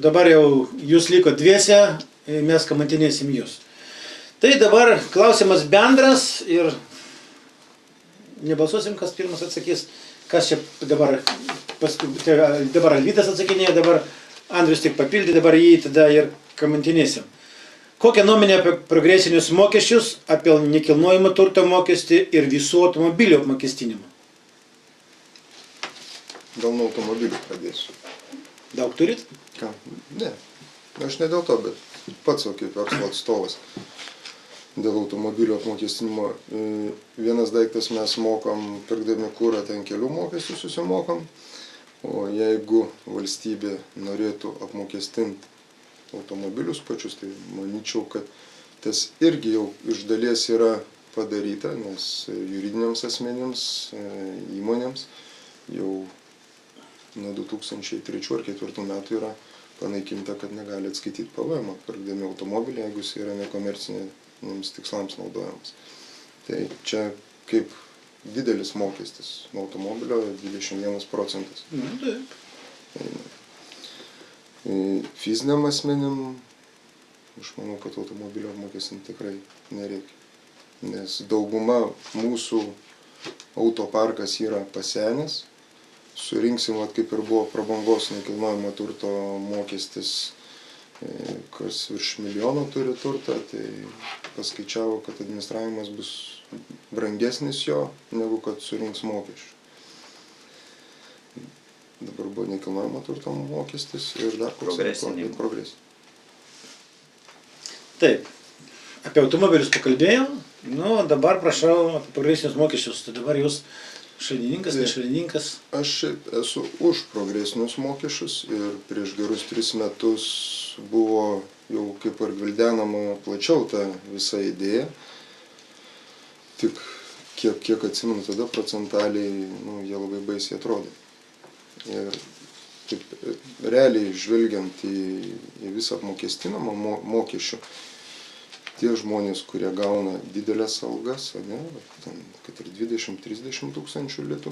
dabar jau jūs liko dviese, mes kamantinėsim jūs. Tai dabar klausimas bendras ir nebalsuosim, kas pirmas atsakys, kas čia dabar Alvydas atsakinėja, dabar Andrius tik papildė, dabar jį tada ir kamantinėsim. Kokią nuomonę apie progresinius mokesčius, apie nekilnojamo turto mokestį ir visų automobilių apmokestinimą? Gal nuo automobilių pradėsiu. Daug turit? Ką? Ne. Aš ne dėl to, bet pats kaip verslo atstovas. Dėl automobilių apmokestinimo. Vienas daiktas mes mokam, pirkdami kurą, ten kelių mokesčių susimokam. O jeigu valstybė norėtų apmokestinti automobilius pačius, tai manyčiau, kad tas irgi jau iš dalies yra padaryta, nes juridiniams asmenims, įmonėms jau nuo 2003 ar 2004 metų yra panaikinta, kad negali atskaityti PVM, pirkdami automobilį, jeigu jis yra nekomerciniams tikslams naudojamas. Tai čia kaip didelis mokestis nuo automobilio 21%. Taip. Fiziniam asmenim, aš manau, kad automobilio apmokestinti tikrai nereikia. Nes dauguma mūsų autoparkas yra pasenęs. Surinksim, kaip ir buvo prabangos nekilnojamo turto mokestis, kas virš 1 milijono turi turtą, tai paskaičiavo, kad administravimas bus brangesnis jo, negu kad surinks mokesčių. Dabar buvo nekilnojamo turto mokestis ir dar progresinė. Taip, apie automobilius pakalbėjom, dabar prašau apie progresinius mokesčius, tai dabar jūs šalininkas, nešalininkas? Aš esu už progresinius mokesčius ir prieš gerus 3 metus buvo jau kaip ir gvildenama plačiau ta visa idėja. Tik kiek atsimenu tada procentaliai, jie labai baisiai atrodė. Ir taip, realiai žvelgiant į visą apmokestinamą mokesčių, tie žmonės, kurie gauna didelės algas, kad ir 20-30 tūkstančių litų,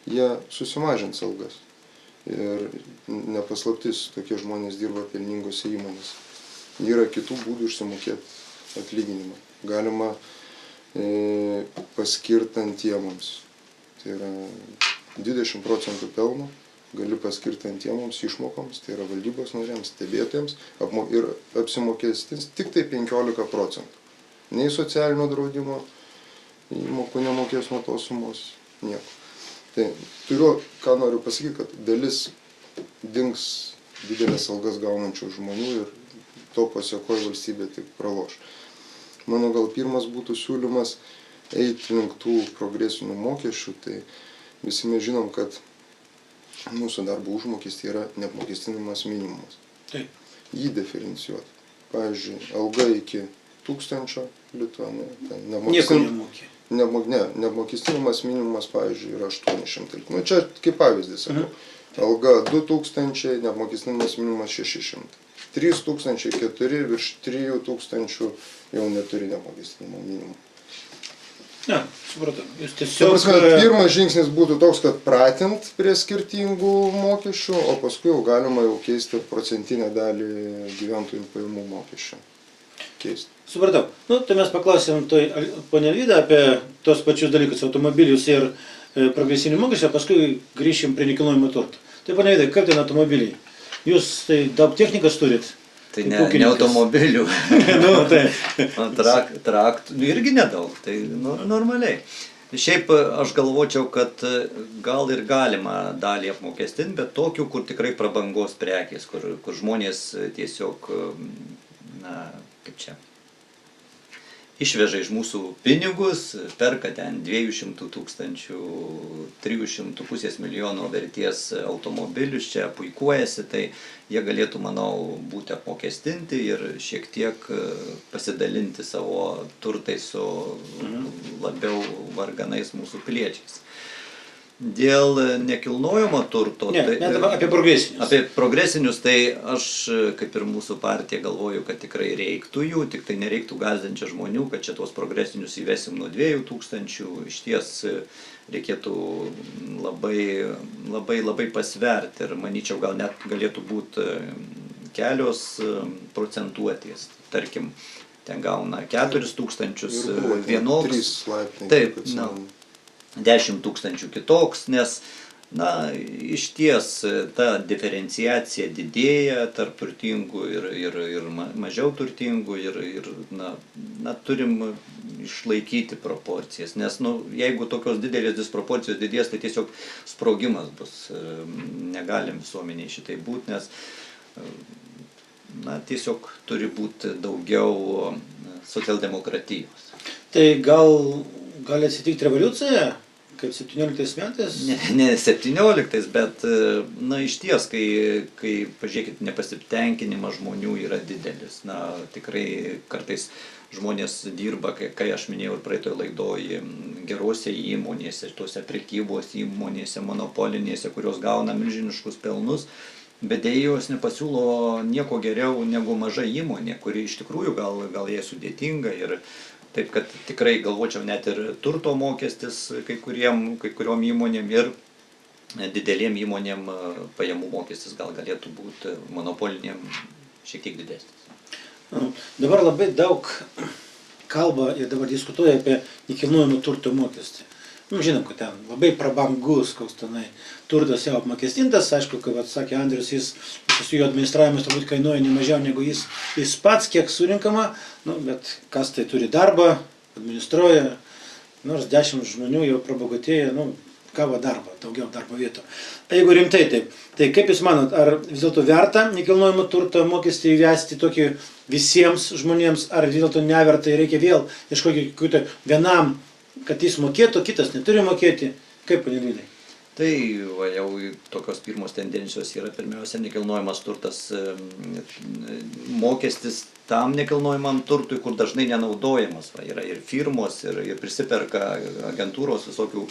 jie susimažins algas. Ir nepaslaptis, tokie žmonės dirba pelningose įmonėse. Yra kitų būdų išsimokėti atlyginimą. Galima paskirti antiemoms. Tai yra 20% pelno. Gali paskirti antiemoms išmokoms, tai yra valdybos nariams, stebėtojams ir apsimokestins tik tai 15%. Nei socialinio draudimo įmokų nemokės nuo tos sumos, nieko. Tai ką noriu pasakyti, kad dalis dings didelės algas gaunančių žmonių ir to pasiekoje valstybė tik praloš. Mano gal pirmas būtų siūlymas eiti link tų progresinių mokesčių, tai visi mes žinom, kad mūsų darbo užmokestį yra neapmokestinamas minimumas. Taip. Jį diferencijuoti. Pavyzdžiui, alga iki 1000 litų, nieko nemokė. Neapmokestinamas minimumas, pavyzdžiui, yra 800 litų. Čia kaip pavyzdys sakau. alga 2000, neapmokestinamas minimumas 600. 3000, 4, virš 3000 jau neturi neapmokestinamo minimumo. Ne, supratau. Jūs Ta tiesiog... prasme, pirmas žingsnis būtų toks, kad pratint prie skirtingų mokesčių, o paskui jau galima jau keisti procentinę dalį gyventojų pajamų mokesčio. Keisti. Supratau. Nu, tai mes paklausėm ponę Alvydą apie tos pačius dalykus, automobilius ir progresinį mokesčią, paskui grįšim prie nekilnojamo turto. Tai ponė Alvyda, kaip ten automobiliai? Jūs tai daug technikos turit? Tai Kaip ne ūkininkas. automobilių. Nu, tai. Traktų irgi nedaug, tai normaliai. Šiaip aš galvočiau, kad gal ir galima dalį apmokestinti, bet tokių, kur tikrai prabangos prekės, kur žmonės tiesiog, na, kaip čia, išveža iš mūsų pinigus, perka ten 200 000, 300,5 milijono vertės automobilius, čia puikuojasi, tai jie galėtų, manau, būti apmokestinti ir šiek tiek pasidalinti savo turtais su labiau varganais mūsų piliečiais. Dėl nekilnojamo turto... Ne, apie progresinius. Apie progresinius, tai aš, kaip ir mūsų partija, galvoju, kad tikrai reiktų jų, tik tai nereiktų gąsdinti žmonių, kad čia tuos progresinius įvesim nuo 2000, iš ties reikėtų labai pasverti ir manyčiau, gal net galėtų būti kelios procentuotės, tarkim, ten gauna 4000 vienoks. 3 laipsniai. Taip, 10 000 kitoks, nes, na, iš ties ta diferenciacija didėja tarp turtingų ir mažiau turtingų ir na, turim išlaikyti proporcijas, nes, nu, jeigu tokios didelės disproporcijos didės, tai tiesiog sprogimas bus, negalim visuomeniai šitai būti, nes, na, tiesiog turi būti daugiau socialdemokratijos. Tai gali atsitikti revoliucija, kaip 17 metais? Ne 17, bet, na, iš ties, kai pažiūrėkit, nepasitenkinimas žmonių yra didelis. Na, tikrai kartais žmonės dirba, kai aš minėjau ir praeitoje laidoje, gerose įmonėse, tose prekybos įmonėse, monopolinėse, kurios gauna milžiniškus pelnus, bet dėja jos nepasiūlo nieko geriau negu maža įmonė, kuri iš tikrųjų gal jai sudėtinga ir taip, kad tikrai galvočiau net ir turto mokestis kai kuriom įmonėm ir dideliem įmonėm pajamų mokestis gal galėtų būti monopolinėm šiek tiek didesnis. Dabar labai daug kalba ir dabar diskutuoja apie nekilnojamo turto mokestį. Žinom, kad ten labai prabangus, koks tenai turtas jau apmokestintas, aišku, kaip sakė Andrius, visas jų administravimas turbūt kainuoja ne mažiau negu jis pats, kiek surinkama, bet kas tai turi darbą, administruoja, nors 10 žmonių jau prabogatėja, gavo darbą, daugiau darbo vietų. Jeigu rimtai taip, tai kaip Jūs manot, ar vis dėlto verta nekilnojamo turto mokestį įvesti tokį visiems žmonėms, ar vis dėlto neverta ir reikia vėl ieškoti vienam, kad jis mokėtų, kitas neturi mokėti. Kaip, ponė Alvydai? Tai jau tokios pirmos tendencijos yra pirmiausia nekilnojamas turtas, mokestis tam nekilnojamam turtui, kur dažnai nenaudojamas. Yra ir firmos, ir prisiperka agentūros visokių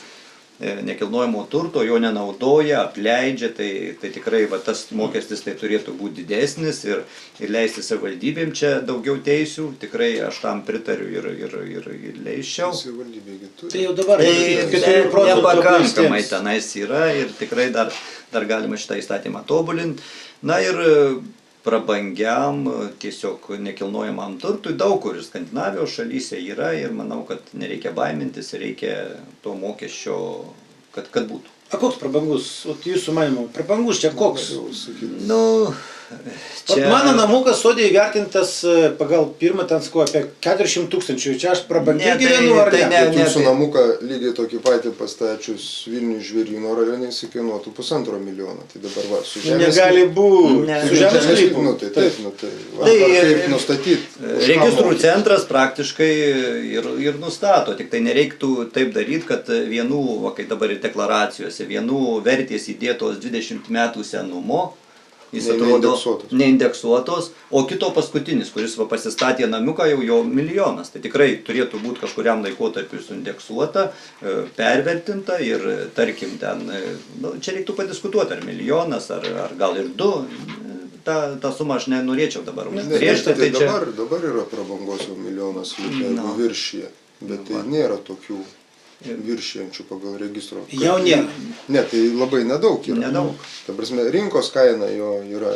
nekilnojamo turto, jo nenaudoja, apleidžia, tai tikrai tas mokestis tai turėtų būti didesnis ir leisti savivaldybėm čia daugiau teisių, tikrai aš tam pritariu ir leisčiau. Savivaldybėgi turi. Tai jau dabar nepakankamai tenais yra ir tikrai dar galima šitą įstatymą tobulinti. Na ir prabangiam tiesiog nekilnojamam turtui daug kur ir Skandinavijos šalyse yra ir manau, kad nereikia baimintis, reikia to mokesčio, kad būtų. A koks prabangus? Jūsų manymu, prabangus čia koks? Mano namukas sodė įvertintas pagal pirmą ten sko apie 400 000. Čia aš prabangiai gyvenu ar ne? Jūsų namuką lygiai tokį patį pastačius Vilnių žvėryno rajone įsikainuotų 1,5 milijono. Tai dabar va, su žemės... Negali būti. Su žemės sklypu. Tai kaip nustatyti? Registrų centras praktiškai ir nustato. Tik tai nereiktų taip daryti, kad vienų, kai dabar ir deklaracijose, vienų vertės įdėtos 20 metų senumo, jis atrodo neindeksuotos, o kito paskutinis, kuris va pasistatė namiuką, jau jo milijonas. Tai tikrai turėtų būti kažkuriam laikotarpiu suindeksuota, pervertinta ir tarkim ten, čia reiktų padiskutuoti, ar milijonas, ar gal ir du. tą sumą aš nenorėčiau dabar užbrėžti. Tai dabar yra prabangos jau milijonas, jeigu viršyje, bet tai nėra tokių viršijančių pagal registro. Jau nėra. Ne, tai labai nedaug yra. Nedaug. Ta prasme, rinkos kaina jo yra,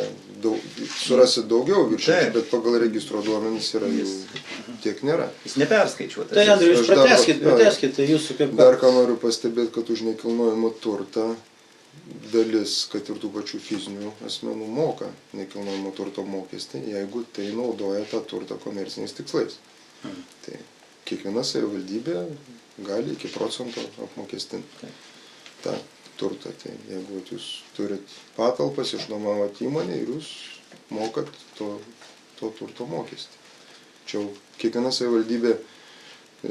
surasit daugiau viršijančių, bet pagal registro duomenys yra jau tiek nėra. Jis neperskaičiuotas. Tai Andriu, jūs pratęskite jūsų kaip... Dar ką noriu pastebėti, kad už nekilnojimo turtą dalis, kad ir tų pačių fizinių asmenų moka nekilnojimo turto mokestį, jeigu tai naudoja tą turtą komerciniais tikslais. Tai kiekviena savivaldybė gali iki procento apmokestinti tą turtą. Tai jeigu jūs turit patalpas, išnuomavot įmonę ir jūs mokat to turto mokestį. Čia kiekviena savivaldybė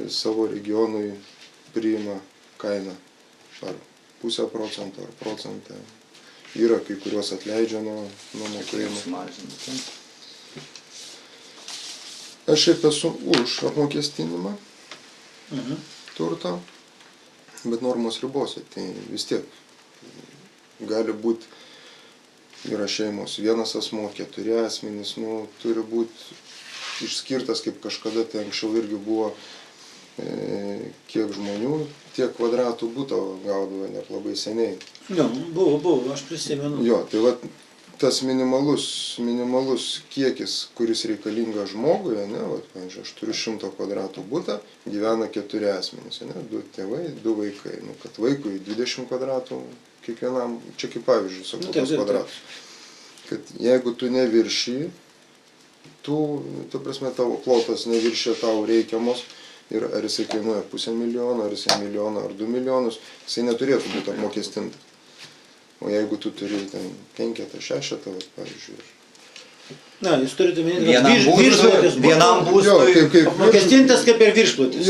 savo regionui priima kainą ar 0,5% ar procentą. Yra kai kurios atleidžia nuo mokėjimo. Aš šiaip esu už apmokestinimą turto, bet normos ribose. Tai vis tiek gali būti, yra šeimos, vienas asmuo, 4 asmenys, turi būti išskirtas, kaip kažkada tai anksčiau irgi buvo, kiek žmonių, tiek kvadratų būto gaudavo net labai seniai. Jo, buvo, aš prisimenu. Jo, tai va tas minimalus kiekis, kuris reikalinga žmogui, ne, va, pavyzdžiui, aš turiu 100 kvadratų butą, gyvena 4 asmenys, ne, 2 tėvai, 2 vaikai, kad vaikui 20 kvadratų kiekvienam, čia kaip pavyzdžiui, sakau, tos kvadratus. Kad jeigu tu neviršy, ta prasme, tavo plotas neviršė tau reikiamos, ir ar jisai kainuoja 500 000, ar jisai 1 milijoną, ar 2 milijonus, jisai neturėtų būti apmokestintas. O jeigu tu turi 5, 6, pavyzdžiui. Na, jūs turite minėti, kad viršplotis vienam būstui apmokestintas kaip ir viršplotis.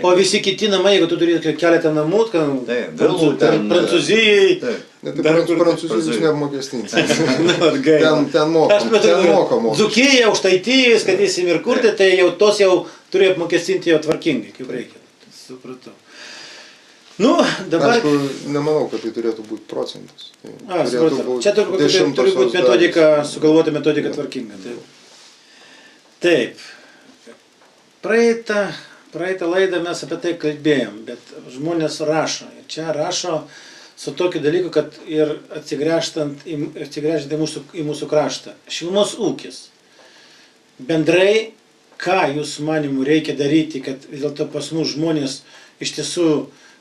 O visi kiti namai, jeigu tu turi keletą namų, Prancūzijai... Prancūzijos neapmokestinti. Ten moka. Dzūkija, Aukštaitija, skatysim ir kurti, tai jau tos jau turi apmokestinti jau tvarkingai, kaip reikia. Supratau. Nu, dabar... Aišku, nemanau, kad tai turėtų būti procentas. Supratau. Čia turi būti metodika, sugalvota metodika tvarkinga. Taip. Praeitą laidą mes apie tai kalbėjom, bet žmonės rašo. Ir čia rašo su tokiu dalyku, kad ir atsigręžtant į mūsų kraštą. Šilumos ūkis. Bendrai, ką jūsų manimų reikia daryti, kad vis dėlto pas mus žmonės iš tiesų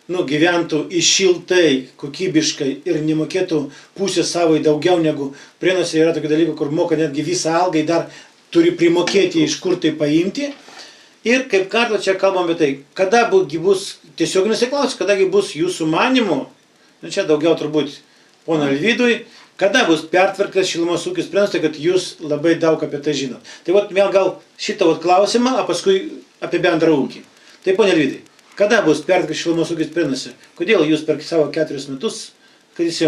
gyventų šiltai, kokybiškai ir nemokėtų pusę savo daugiau negu Prienuose yra tokių dalykų, kur moka netgi visą algą ir dar turi primokėti, iš kur tai paimti. Ir kaip kartą čia kalbam apie tai, kada bus, tiesiog nesiklausiu, kadagi bus jūsų manimų, čia daugiau turbūt pono Alvydui, kada bus pertvarkytas šilumos ūkis Prienuose, kad jūs labai daug apie tai žinot. Tai vėl gal šitą klausimą, o paskui apie bendrą ūkį. Tai pone Alvydai, kada bus pertvarkytas šilumos ūkis Prienuose? Kodėl jūs per savo 4 metus, kad jūs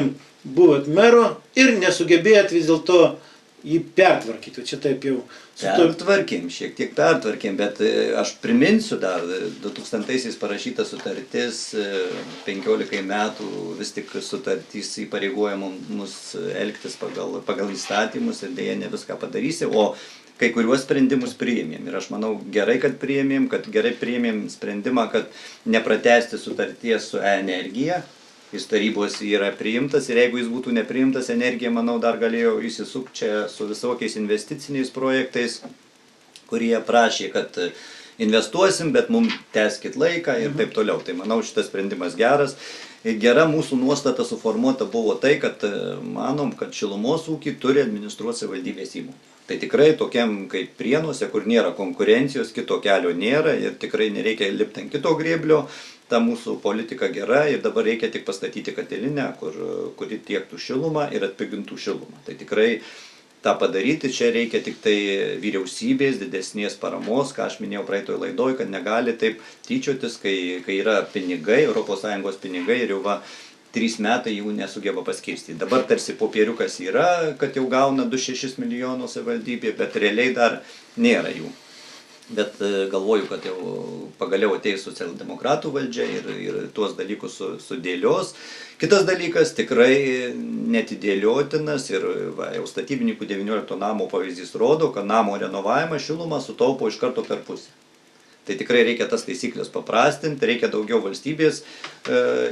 buvot mero ir nesugebėjot vis dėlto jį pertvarkyti? Čia taip jau... Pertvarkėm, šiek tiek pertvarkėm, bet aš priminsiu dar, 2000-aisiais parašyta sutartis, 15 metų vis tik sutartys įpareigoja mus elgtis pagal įstatymus ir dėja ne viską padarysi, o kai kuriuos sprendimus priėmėm. Ir aš manau gerai, kad priėmėm sprendimą, kad nepratęsti sutarties su E-energija. Jis tarybos yra priimtas ir jeigu jis būtų nepriimtas, Energija, manau, dar galėjo įsisukti čia su visokiais investiciniais projektais, kurie prašė, kad investuosim, bet mums tęskit laiką ir taip toliau. Tai manau, šitas sprendimas geras. Gera mūsų nuostata suformuota buvo tai, kad manom, kad šilumos ūkį turi administruoti savivaldybės įmonė. Tai tikrai tokiam kaip Prienuose, kur nėra konkurencijos, kito kelio nėra ir tikrai nereikia lipti ant kito grėblio. Ta mūsų politika gera ir dabar reikia tik pastatyti katilinę, kuri tiektų šilumą ir atpigintų šilumą. Tai tikrai tą padaryti, čia reikia tik tai vyriausybės didesnės paramos, ką aš minėjau praeitoje laidoje, kad negali taip tyčiotis, kai yra pinigai, ES pinigai ir jau 3 metai jų nesugeba paskirstyti. Dabar tarsi popieriukas yra, kad jau gauna 2-6 milijonus savivaldybė, bet realiai dar nėra jų. Bet galvoju, kad jau pagaliau ateis socialdemokratų valdžia ir tuos dalykus sudėlios. Kitas dalykas tikrai netidėliotinas ir jau statybininkų 19 namo pavyzdys rodo, kad namo renovavimas šilumą sutaupo iš karto per pusę. Tai tikrai reikia tas taisyklės paprastinti, reikia daugiau valstybės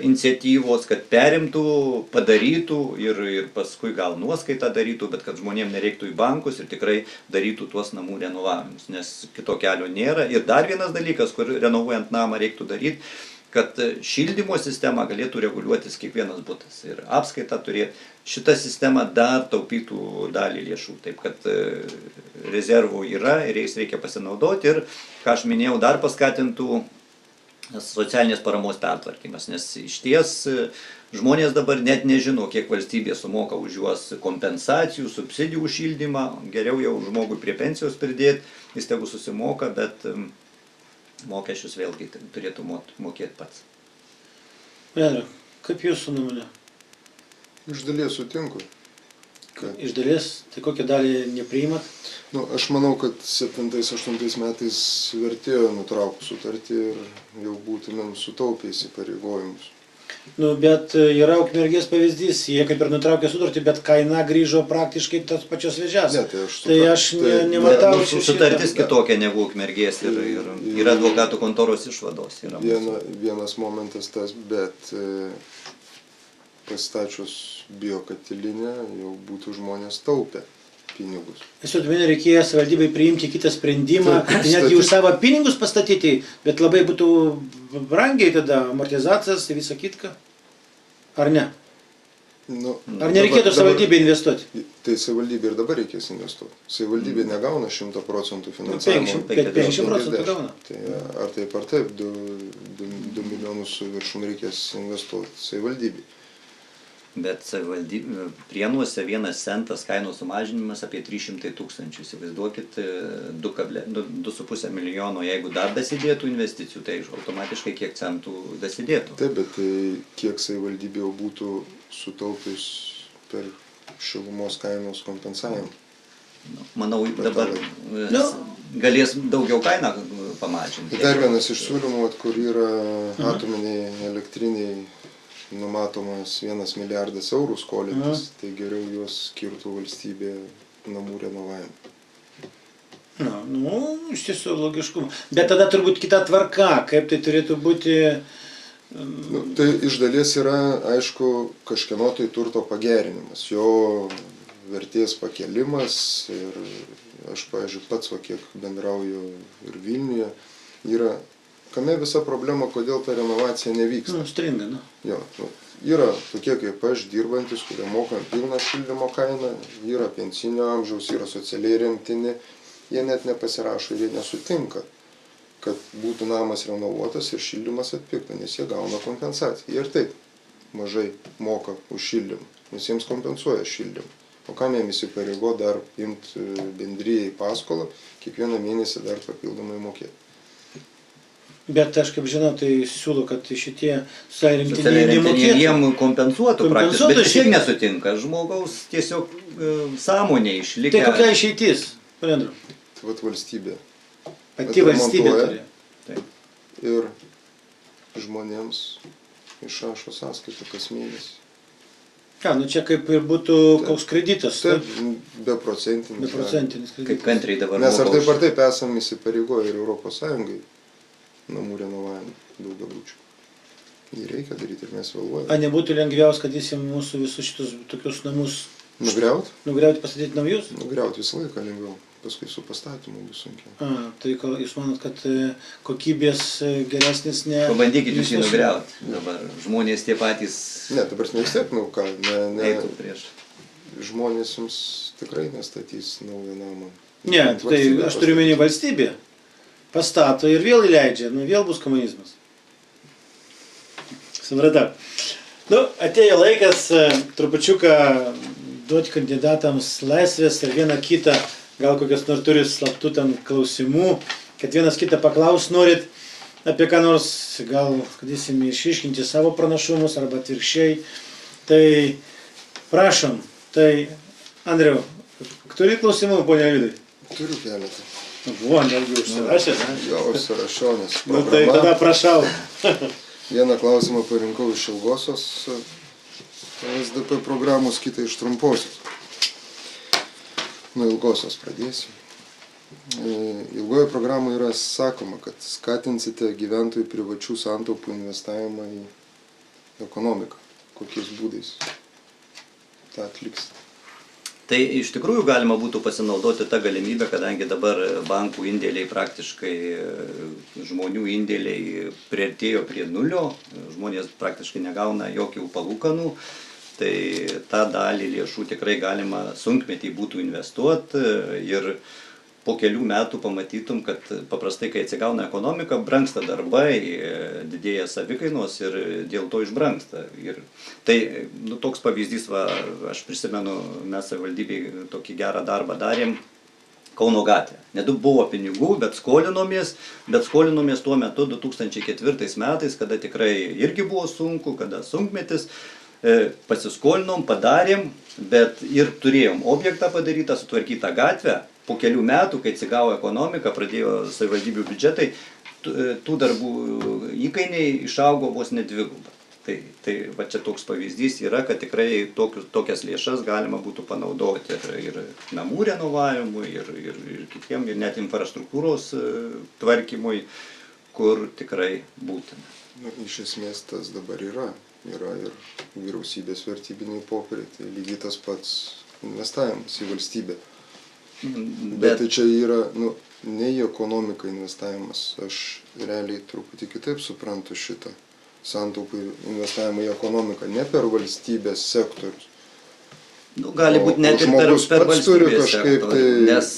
iniciatyvos, kad perimtų, padarytų ir paskui gal nuoskaitą darytų, bet kad žmonėm nereiktų į bankus ir tikrai darytų tuos namų renovavimus, nes kito kelio nėra. Ir dar vienas dalykas, kur renovuojant namą reiktų daryti, kad šildymo sistemą galėtų reguliuotis kiekvienas butas ir apskaitą turėti. Šita sistema dar taupytų dalį lėšų, taip kad rezervų yra ir jais reikia pasinaudoti ir, ką aš minėjau, dar paskatintų socialinės paramos pertvarkymas, nes išties žmonės dabar net nežino, kiek valstybė sumoka už juos kompensacijų, subsidijų už šildymą, geriau jau žmogui prie pensijos pridėti, jis tegu susimoka, bet mokesčius vėlgi turėtų mokėti pats. Pedro, kaip jūsų nuomonė? Iš dalies sutinku. Iš dalies, tai kokią dalį nepriimat? Nu, aš manau, kad 7-8 metais vertėjo nutraukti sutartį ir jau būtumėm sutaupę įsipareigojimus. Nu, bet yra Ukmergės pavyzdys, jie kaip ir nutraukė sutartį, bet kaina grįžo praktiškai tas pačios vėžes. Ne, tai aš nematau. Sutartis kitokia negu Ukmergės ir yra advokatų kontoros išvados. Vienas momentas tas, bet pastačius biokatilinę jau būtų žmonės taupę pinigus. Tiesiog reikėjo savivaldybei priimti kitą sprendimą, netgi už savo pinigus pastatyti, bet labai būtų brangiai tada amortizacijas ir visą kitką. Ar ne? Nu, ar nereikėtų savivaldybei investuoti? Tai savivaldybė ir dabar reikės investuoti. Savivaldybė negauna 100% finansavimo. 50% gauna. Tai ar taip, 2 milijonus su viršum reikės investuoti savivaldybei. Bet Prienuose 1 centas kainos sumažinimas apie 300 000. Įsivaizduokit, 2,5 milijono, jeigu dar dasidėtų investicijų, tai automatiškai kiek centų dasidėtų. Taip, bet kiek savivaldybė jau būtų sutaupius per šilumos kainos kompensavimą? Manau, dabar galės daugiau kainą pamažinti. Dar vienas iš siūlymų, kur yra atominiai elektriniai numatomas 1 milijardas eurų skolintis, tai geriau juos skirtų valstybė namų renovavimui. Nu, iš tiesų logiškumo. Bet tada turbūt kita tvarka, kaip tai turėtų būti. Nu, tai iš dalies yra, aišku, kažkieno tai turto pagerinimas, jo vertės pakelimas ir aš, pavyzdžiui, pats, kiek bendrauju ir Vilniuje, yra. Kame visa problema, kodėl ta renovacija nevyksta? Stringa, nu. Jo, yra tokie kaip aš dirbantis, kurie moka pilną šildymo kainą, yra pensinio amžiaus, yra socialiai remtini, jie net nepasirašo ir jie nesutinka, kad būtų namas renovuotas ir šildymas atpigtų, nes jie gauna kompensaciją. Jie ir taip mažai moka už šildymą, nes jiems kompensuoja šildymą. O kam jiems įsipareigo dar imti bendrijai paskolą, kiekvieną mėnesį dar papildomai mokėti. Bet aš kaip žinau, tai siūlau, kad šitie socialiai remtiniai jiem kompensuotų praktiškai, bet vis tiek nesutinka. Žmogaus tiesiog sąmonė išlikę. Tai kokia išeitis, Pedro? Tai vat valstybė. Pati valstybė turi. Ir žmonėms išrašo sąskaitą kas mėnesį. Ką, nu čia kaip ir būtų koks kreditas. Taip, beprocentinis. Beprocentinis kreditas. Kaip kantriai dabar. Nes ar taip esam įsipareigoję ir Europos Sąjungai namų renovavimą daugiabučių. Jį reikia daryti ir mes vėluojame. A nebūtų lengviausia, kad jis mūsų visus šitus tokius namus nugriauti? Nugriauti, pastatyti naujus? Nugriauti visą laiką lengviau, paskui su pastatymu bus sunkiau. Tai jūs manot, kad kokybės geresnis ne... Pabandykit jūs jį nugriauti dabar. Žmonės tie patys... Ne, dabar vis tiek, nu ką, eitų prieš. Žmonės jums tikrai nestatys naują namą. Ne, tai aš turiu menį valstybė. Pastato ir vėl įleidžia, nu vėl bus komunizmas. Supratau. Nu, atėjo laikas trupučiuką duoti kandidatams laisvės ir vieną kitą, gal kokias nors turi slaptų ten klausimų, kad vienas kitą paklaus norit. apie ką nors, gal, kadysime, išiškinti savo pranašumus arba atvirkščiai. Tai prašom, tai Andriau, turi klausimų, ponia Vidai? Turiu keletą. Buvo, netgi užsirašęs. Jau užsirašiau, nes Nu tai tada prašau. Vieną klausimą parinkau iš ilgosios SDP programos, kitą iš trumposios. Nuo ilgosios pradėsiu. Ilgoje programoje yra sakoma, kad skatinsite gyventojų privačių santaupų investavimą į ekonomiką. Kokiais būdais tą atliksite? Tai iš tikrųjų galima būtų pasinaudoti tą galimybę, kadangi dabar bankų indėliai praktiškai, žmonių indėliai priartėjo prie nulio, žmonės praktiškai negauna jokių palūkanų, tai tą dalį lėšų tikrai galima sunkmetį būtų investuoti ir po kelių metų pamatytum, kad paprastai, kai atsigauna ekonomika, brangsta darbai, didėja savikainos ir dėl to išbrangsta. Ir tai toks pavyzdys, aš prisimenu, mes savivaldybėj tokį gerą darbą darėm Kauno gatvę. Nedaug buvo pinigų, bet skolinomės tuo metu 2004 metais, kada tikrai irgi buvo sunku, kada sunkmetis. Pasiskolinom, padarėm, bet ir turėjom objektą padarytą, sutvarkytą gatvę. Po kelių metų, kai atsigavo ekonomika, pradėjo savivaldybių biudžetai, tų darbų įkainiai išaugo vos ne dvigubą. Tai va čia toks pavyzdys yra, kad tikrai tokias lėšas galima būtų panaudoti ir namų renovavimui, ir kitiem, ir net infrastruktūros tvarkymui, kur tikrai būtina. Iš esmės tas dabar yra. Yra ir vyriausybės vertybiniai popieriai, tai lygiai tas pats investavimas į valstybę. Bet tai čia yra, ne į ekonomiką investavimas. Aš realiai truputį kitaip suprantu šitą santaupų investavimą į ekonomiką, ne per valstybės sektorius. Gali būti net ir per valstybės sektorių, nes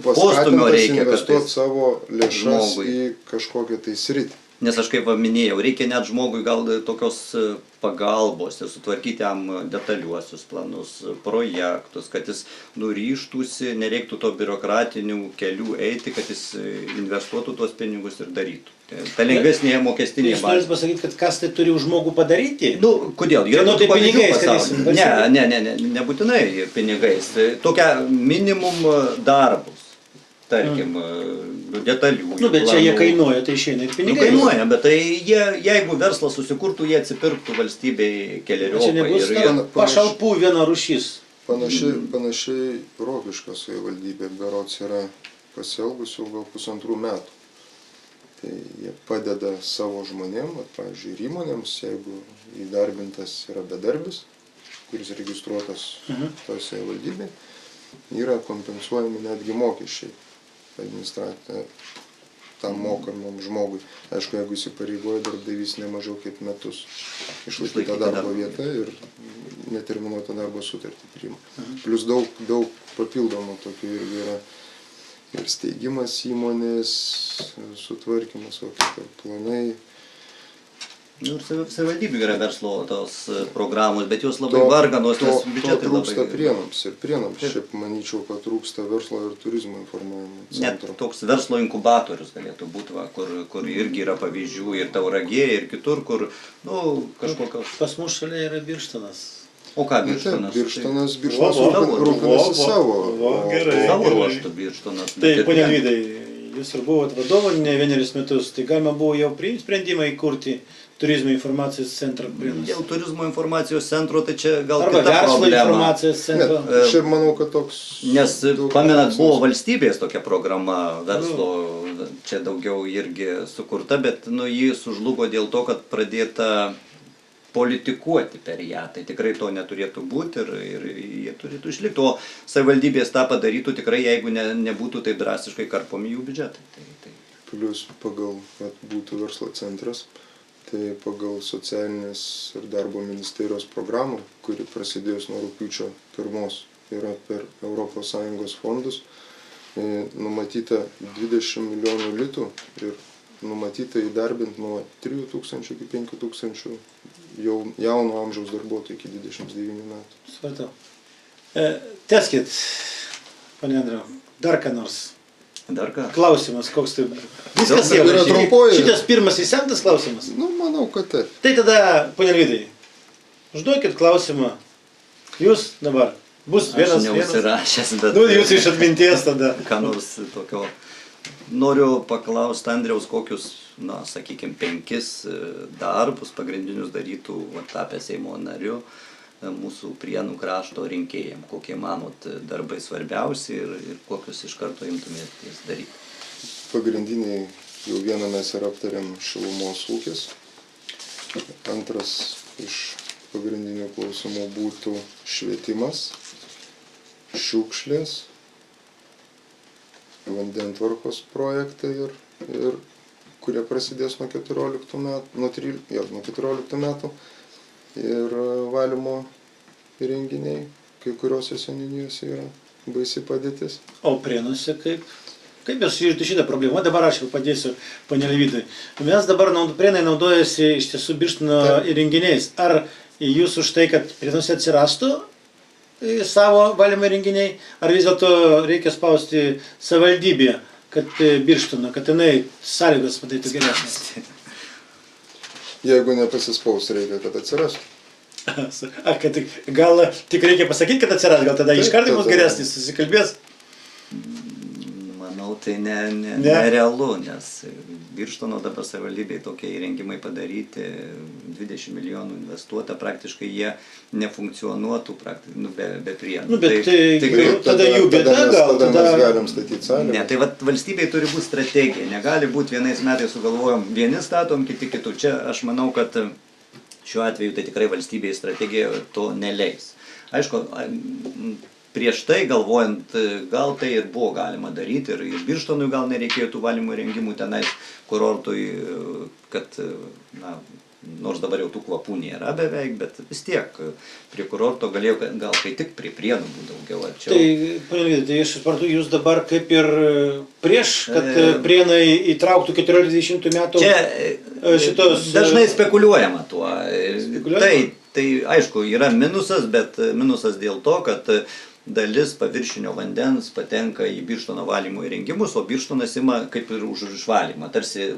postumio reikia investuoti savo lėšas į kažkokią tai sritį. Nes aš kaip minėjau, reikia net žmogui gal tokios pagalbos ir sutvarkyti jam detaliuosius planus, projektus, kad jis ryžtųsi, nereiktų to biurokratinių kelių eiti, kad jis investuotų tuos pinigus ir darytų. Ta lengvesnė mokestinė bazė. Jūs norite pasakyti, kad kas tai turi už žmogų padaryti? Kodėl? Yra tai pinigais, nebūtinai pinigais. Tokia minimum darbus. Tarkim, detalių. Bet čia jie kainuoja, tai išeina ir pinigai. Kainuoja, bet tai jeigu verslas susikurtų, jie atsipirktų valstybei keleriopai. Čia nebus pašalpų viena rūšis. Panašiai Rokiškio savivaldybė berods yra pasielgusi gal 1,5 metų. Tai jie padeda savo žmonėm, pavyzdžiui, ir įmonėms, jeigu įdarbintas yra bedarbis, kuris registruotas toje savivaldybėje, yra kompensuojami netgi mokesčiai administracija tam mokamam žmogui. Aišku, jeigu įsipareigoja darbdavys ne mažiau kaip metus išlaikytą darbo vietą ir neterminuotą darbo sutartį priima. Plius daug papildomų tokių irgi yra ir steigimas įmonės, sutvarkymas, planai. Ir savivaldybių yra verslo tos programos, bet jos labai varganos, nes biudžetai labai... To trūksta Prienams ir Prienams. Šiaip manyčiau, kad trūksta verslo ir turizmo informavimo centro. Net toks verslo inkubatorius galėtų būti, kur irgi yra pavyzdžių ir Tauragėje, ir kitur, kur, kažkokios... Pas mus šalia yra Birštonas. O ką Birštonas? Birštonas rūpinasi savo. Savo ruoštų Birštonas. Tai, ponia Vidai, jūs ir buvote vadovo ne vienerius metus, tai galima buvo jau priimti sprendimą įkurti Turizmo informacijos centrą Prienuose. Dėl turizmo informacijos centro, tai čia gal kita problema. Arba verslo informacijos centro. Šiaip manau, kad toks... Nes, pamenat, buvo valstybės tokia programa verslo, čia daugiau irgi sukurta, bet ji sužlugo dėl to, kad pradėta politikuoti per ją. Tai tikrai to neturėtų būti ir jie turėtų išlikti. O savivaldybės tą padarytų tikrai, jeigu nebūtų taip drastiškai karpomi jų biudžetai. Plius pagal būtų verslo centras, tai pagal socialinės ir darbo ministerijos programą, kuri prasidėjus nuo rugpjūčio 1 yra per ES fondus, numatyta 20 milijonų litų ir numatyta įdarbinti nuo 3 000 iki 5 000 jauno amžiaus darbuotojų iki 29 metų. Supratau. Tęskit, pane Andriau, dar ką nors. Dar ką? Klausimas, koks tai. Viskas Daug yra trumpoji. Šitas pirmas įsemtas klausimas. Nu, manau, kad taip. Tai tada, ponia Alvydai, užduokit klausimą. Jūs dabar. Bus vienas. Aš neužsirašęs, bet... Nu, jūs iš atminties tada. Ką nors tokio. Noriu paklausti Andriaus, kokius, na, sakykime, 5 darbus pagrindinius darytų tapę Seimo nariu mūsų Prienų krašto rinkėjams. Kokie manot darbai svarbiausi ir kokius iš karto imtumėtės daryti? Pagrindiniai, jau vieną mes ir aptarėm, šilumos ūkis. Antras iš pagrindinių klausimų būtų švietimas, šiukšlės, vandentvarkos projektai ir kurie prasidės nuo 14 metų ir valymo įrenginiai, kai kuriuose seniūnijose yra baisi padėtis. O Prienuose kaip? Kaip jūs žiūrite šitą problemą? Dabar aš jau padėsiu, ponia Alvydai. Mes dabar Prienai naudojasi iš tiesų Birštono įrenginiais. Ar jūs už tai, kad Prienuose atsirastų savo valymo įrenginiai, ar vis dėlto reikia spausti savivaldybę, kad Birštono, kad jinai sąlygos padarytų geresnės? Jeigu nepasispaus, reikia, kad atsirastų. Gal tik reikia pasakyti, kad atsiras, gal tada iš karto bus geresnis, susikalbės? Manau, tai nerealu, nes Birštono dabar savivaldybėje tokie įrengimai padaryti, 20 milijonų investuota, praktiškai jie nefunkcionuotų be Prienų. Nu, bet tada jų bėda gal. Tada mes galim statyti sąlygas. Ne, tai valstybėje turi būti strategija. Negali būti vienais metais sugalvojom vieni statom, kiti kitų. Čia aš manau, kad šiuo atveju tai tikrai valstybėje strategija to neleis. Aišku, prieš tai galvojant, gal tai ir buvo galima daryti ir Birštonui gal nereikėjo tų valymo įrengimų tenais kurortui, kad, na, nors dabar jau tų kvapų nėra beveik, bet vis tiek prie kurorto galėjo gal kai tik prie Prienų būtų daugiau arčiau. Tai aš suprantu, jūs dabar kaip ir prieš, kad Prienai įtrauktų 14-20 metų šitos... Dažnai spekuliuojama tuo. Tai aišku, yra minusas, bet minusas dėl to, kad dalis paviršinio vandens patenka į Birštono valymo įrengimus, o Birštonas ima kaip ir už išvalymą. Tarsi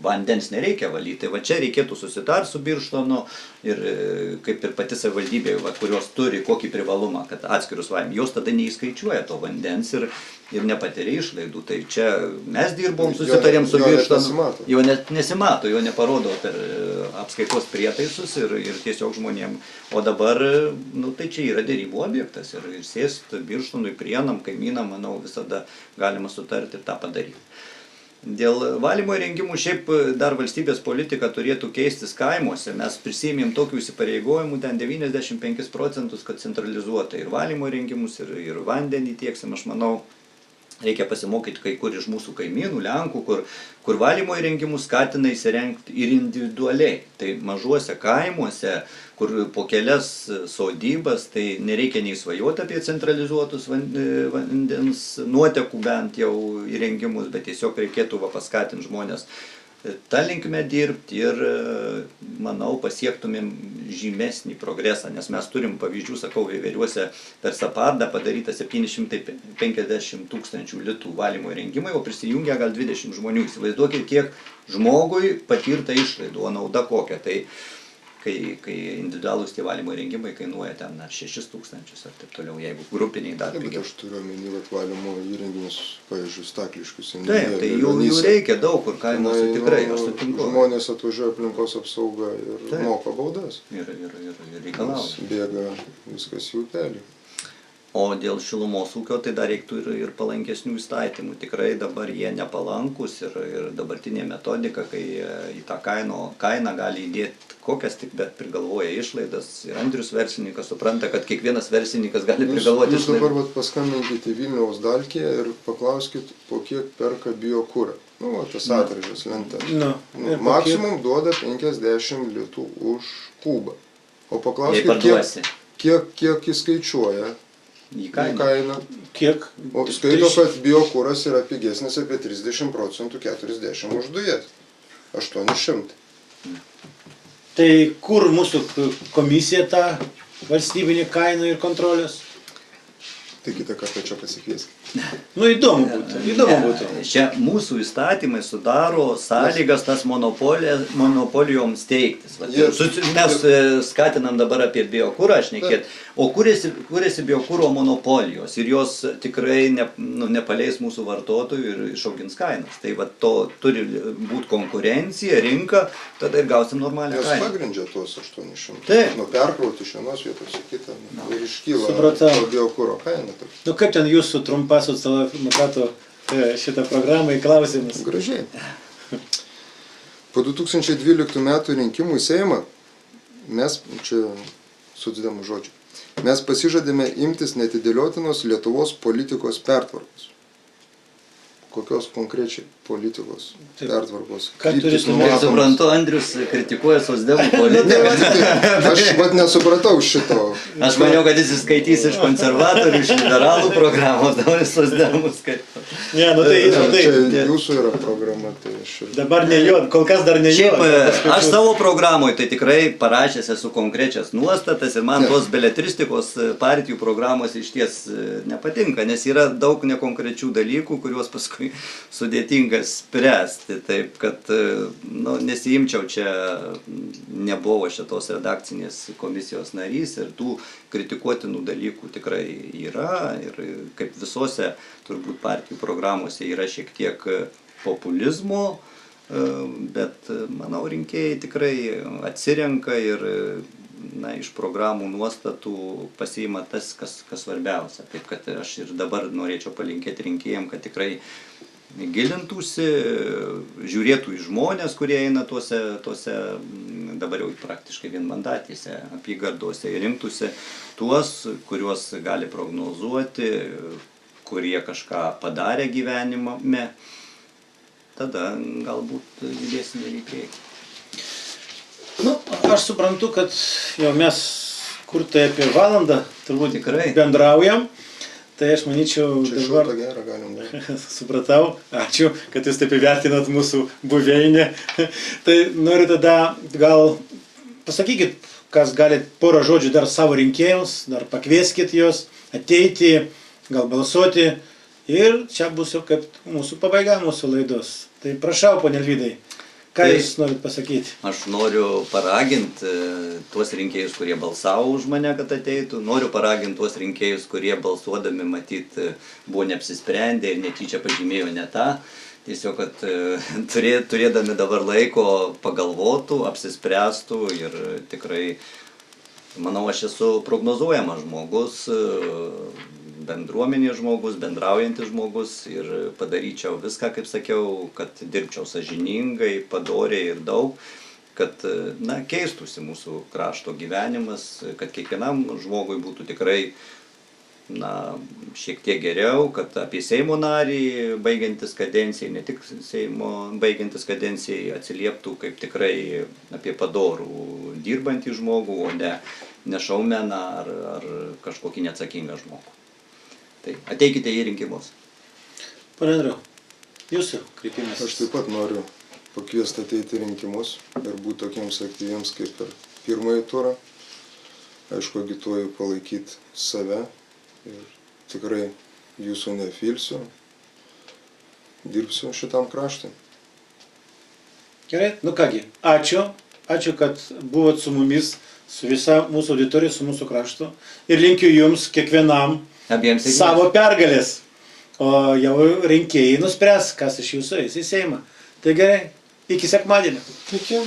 vandens nereikia valyti. Va čia reikėtų susitarti su Birštonu ir kaip ir pati savivaldybė, kurios turi kokį privalumą, kad atskirus valymus, jos tada neįskaičiuoja to vandens ir nepatiria išlaidų. Tai čia mes dirbom, susitarėm su Birštonu. Jo nesimato, jo neparodo per apskaitos prietaisus ir tiesiog žmonėm. O dabar, tai čia yra derybų objektas ir sėst Birštonui, Prienam, kaimynam, manau, visada galima sutarti ir tą padaryti. Dėl valymo įrengimų šiaip dar valstybės politika turėtų keistis kaimuose. Mes prisėmėm tokių įsipareigojimų, ten 95%, kad centralizuotai ir valymo įrengimus, ir vandenį tieksim. Aš manau, reikia pasimokyti kai kur iš mūsų kaimynų, Lenkų, kur valymo įrengimus skatina įsirengti ir individualiai. Tai mažuose kaimuose, kur po kelias sodybas, tai nereikia nei svajoti apie centralizuotus vandens nuotekų bent jau įrengimus, bet tiesiog reikėtų paskatinti žmonės tą linkme dirbti ir, manau, pasiektumėm žymesnį progresą, nes mes turim pavyzdžių, sakau, Veiveriuose per Sapardą padaryta 750 000 litų valymo įrengimai, o prisijungia gal 20 žmonių. Įsivaizduokit, kiek žmogui patirta išlaidų, o nauda kokia. Tai kai individualūs tie valymo įrengimai kainuoja ten 6 000 ar taip toliau, jeigu grupiniai dar pigiau. Bet aš turiu omeny valymo įrenginius, pavyzdžiui, Stakliškius. Taip, tai jų reikia daug kur kaimuose, tikrai, aš sutinku. Žmonės atvažiuoja aplinkos apsaugą ir moka baudas. Ir reikalauja. Bėga viskas jų pelį. O dėl šilumos ūkio tai dar reiktų ir palankesnių įstatymų. Tikrai dabar jie nepalankus ir dabartinė metodika, kai į tą kainą gali įdėti kokias tik, bet prigalvoja išlaidas. Ir Andrius verslininkas supranta, kad kiekvienas verslininkas gali prigalvoti išlaidas. Jūs dabar paskambinkite Vilniaus Dalkėje ir paklauskit, po kiek perka biokurą. Tas atražas lenta. Maksimum duoda 50 litų už kubą. O paklauskit, kiek įskaičiuoja į kainą. Kiek? O skaito, kad biokuras yra pigesnis apie 30%, 40 už dujas. 800. Tai kur mūsų komisija tą valstybinį kainų ir kontrolės? Tai kitą kartą čia pasikvieskite. Nu, įdomu būtų, įdomu būtų. Čia mūsų įstatymai sudaro sąlygas tas monopolijoms steigtis. Mes skatinam dabar apie biokūrą šnekėti, o kuriasi biokūro monopolijos ir jos tikrai nepaleis mūsų vartotojų ir išaugins kainas. Tai va, to turi būti konkurencija, rinka, tada ir gausim normalią Jos kainą. pagrindžia tuos 800. Taip. Nu, perkrauti iš vienos vietos į kitą. Ir iškyla Supratau. to biokuro kaina. Nu, kaip ten jūsų trumpa socialdemokratų šitą programą į klausimus? Gražiai. Po 2012 metų rinkimų į Seimą mes, čia sudedamų žodžių, mes pasižadėme imtis netidėliotinos Lietuvos politikos pertvarkos. Kokios konkrečiai politikos pertvarkos? Ką kryptys turit omeny? numatomos? Suprantu, Andrius kritikuoja socdemų politiką. Aš vat nesupratau šito. Aš maniau, kad jis įskaitys iš konservatorių, iš liberalų programos, dabar iš socdemų skaito. Ne, nu tai, Čia jūsų yra programa, tai aš ir... dabar ne jo, kol kas dar ne jo. Šiaip, aš savo programoje tai tikrai parašęs esu konkrečias nuostatas ir man tos beletristikos partijų programos iš ties nepatinka, nes yra daug nekonkrečių dalykų, kuriuos paskui sudėtinga spręsti, taip kad nesiimčiau čia, nebuvo šitos redakcinės komisijos narys ir tų kritikuotinų dalykų tikrai yra ir kaip visose turbūt partijų programuose yra šiek tiek populizmo, bet manau rinkėjai tikrai atsirenka ir iš programų nuostatų pasiima tas, kas svarbiausia. Taip kad aš ir dabar norėčiau palinkėti rinkėjams, kad tikrai gilintųsi, žiūrėtų į žmonės, kurie eina tuose dabar jau praktiškai vienmandatėse apygardose ir rinktųsi tuos, kuriuos gali prognozuoti, kurie kažką padarė gyvenime, tada galbūt judėsime į priekį. Nu, aš suprantu, kad jau mes kur tai apie valandą turbūt Tikrai. bendraujam. Tai aš manyčiau Čia dabar... šilta gera galim daryti. Supratau, ačiū, kad jūs taip įvertinat mūsų buveinę. Tai noriu tada gal pasakykit, kas galit porą žodžių dar savo rinkėjams, dar pakvieskit juos ateiti, gal balsuoti. Ir čia bus jau kaip mūsų pabaiga mūsų laidos. Tai prašau, ponia Alvydai, ką jūs norit pasakyti? Aš noriu paraginti tuos rinkėjus, kurie balsavo už mane, kad ateitų. Noriu paraginti tuos rinkėjus, kurie balsuodami, matyt, buvo neapsisprendę ir netyčia pažymėjo ne tą. Tiesiog, kad turėdami dabar laiko pagalvotų, apsispręstų ir tikrai, manau, aš esu prognozuojamas žmogus, bendruomenės žmogus, bendraujantis žmogus ir padaryčiau viską, kaip sakiau, kad dirbčiau sąžiningai, padoriai ir daug, kad keistųsi mūsų krašto gyvenimas, kad kiekvienam žmogui būtų tikrai šiek tiek geriau, kad apie Seimo narį baigiantis kadencijai, ne tik Seimo baigiantis kadencijai atsilieptų kaip tikrai apie padorų dirbantį žmogų, o ne šaumeną ar kažkokį neatsakingą žmogų. Tai ateikite į rinkimus. Pane Andriau, jūsų kreipimas. Aš taip pat noriu pakviesti ateiti į rinkimus ir būti tokiems aktyviems kaip ir pirmąjį turą. Aišku, agituoju palaikyti save ir tikrai jūsų nefilsiu, dirbsiu šitam kraštui. Gerai, nu kągi, ačiū, kad buvot su mumis, su visa mūsų auditorija, su mūsų kraštu ir linkiu jums kiekvienam savo pergalės, o jau rinkėjai nuspręs, kas iš jūsų eis į Seimą. Tai gerai, iki sekmadienio. Iki.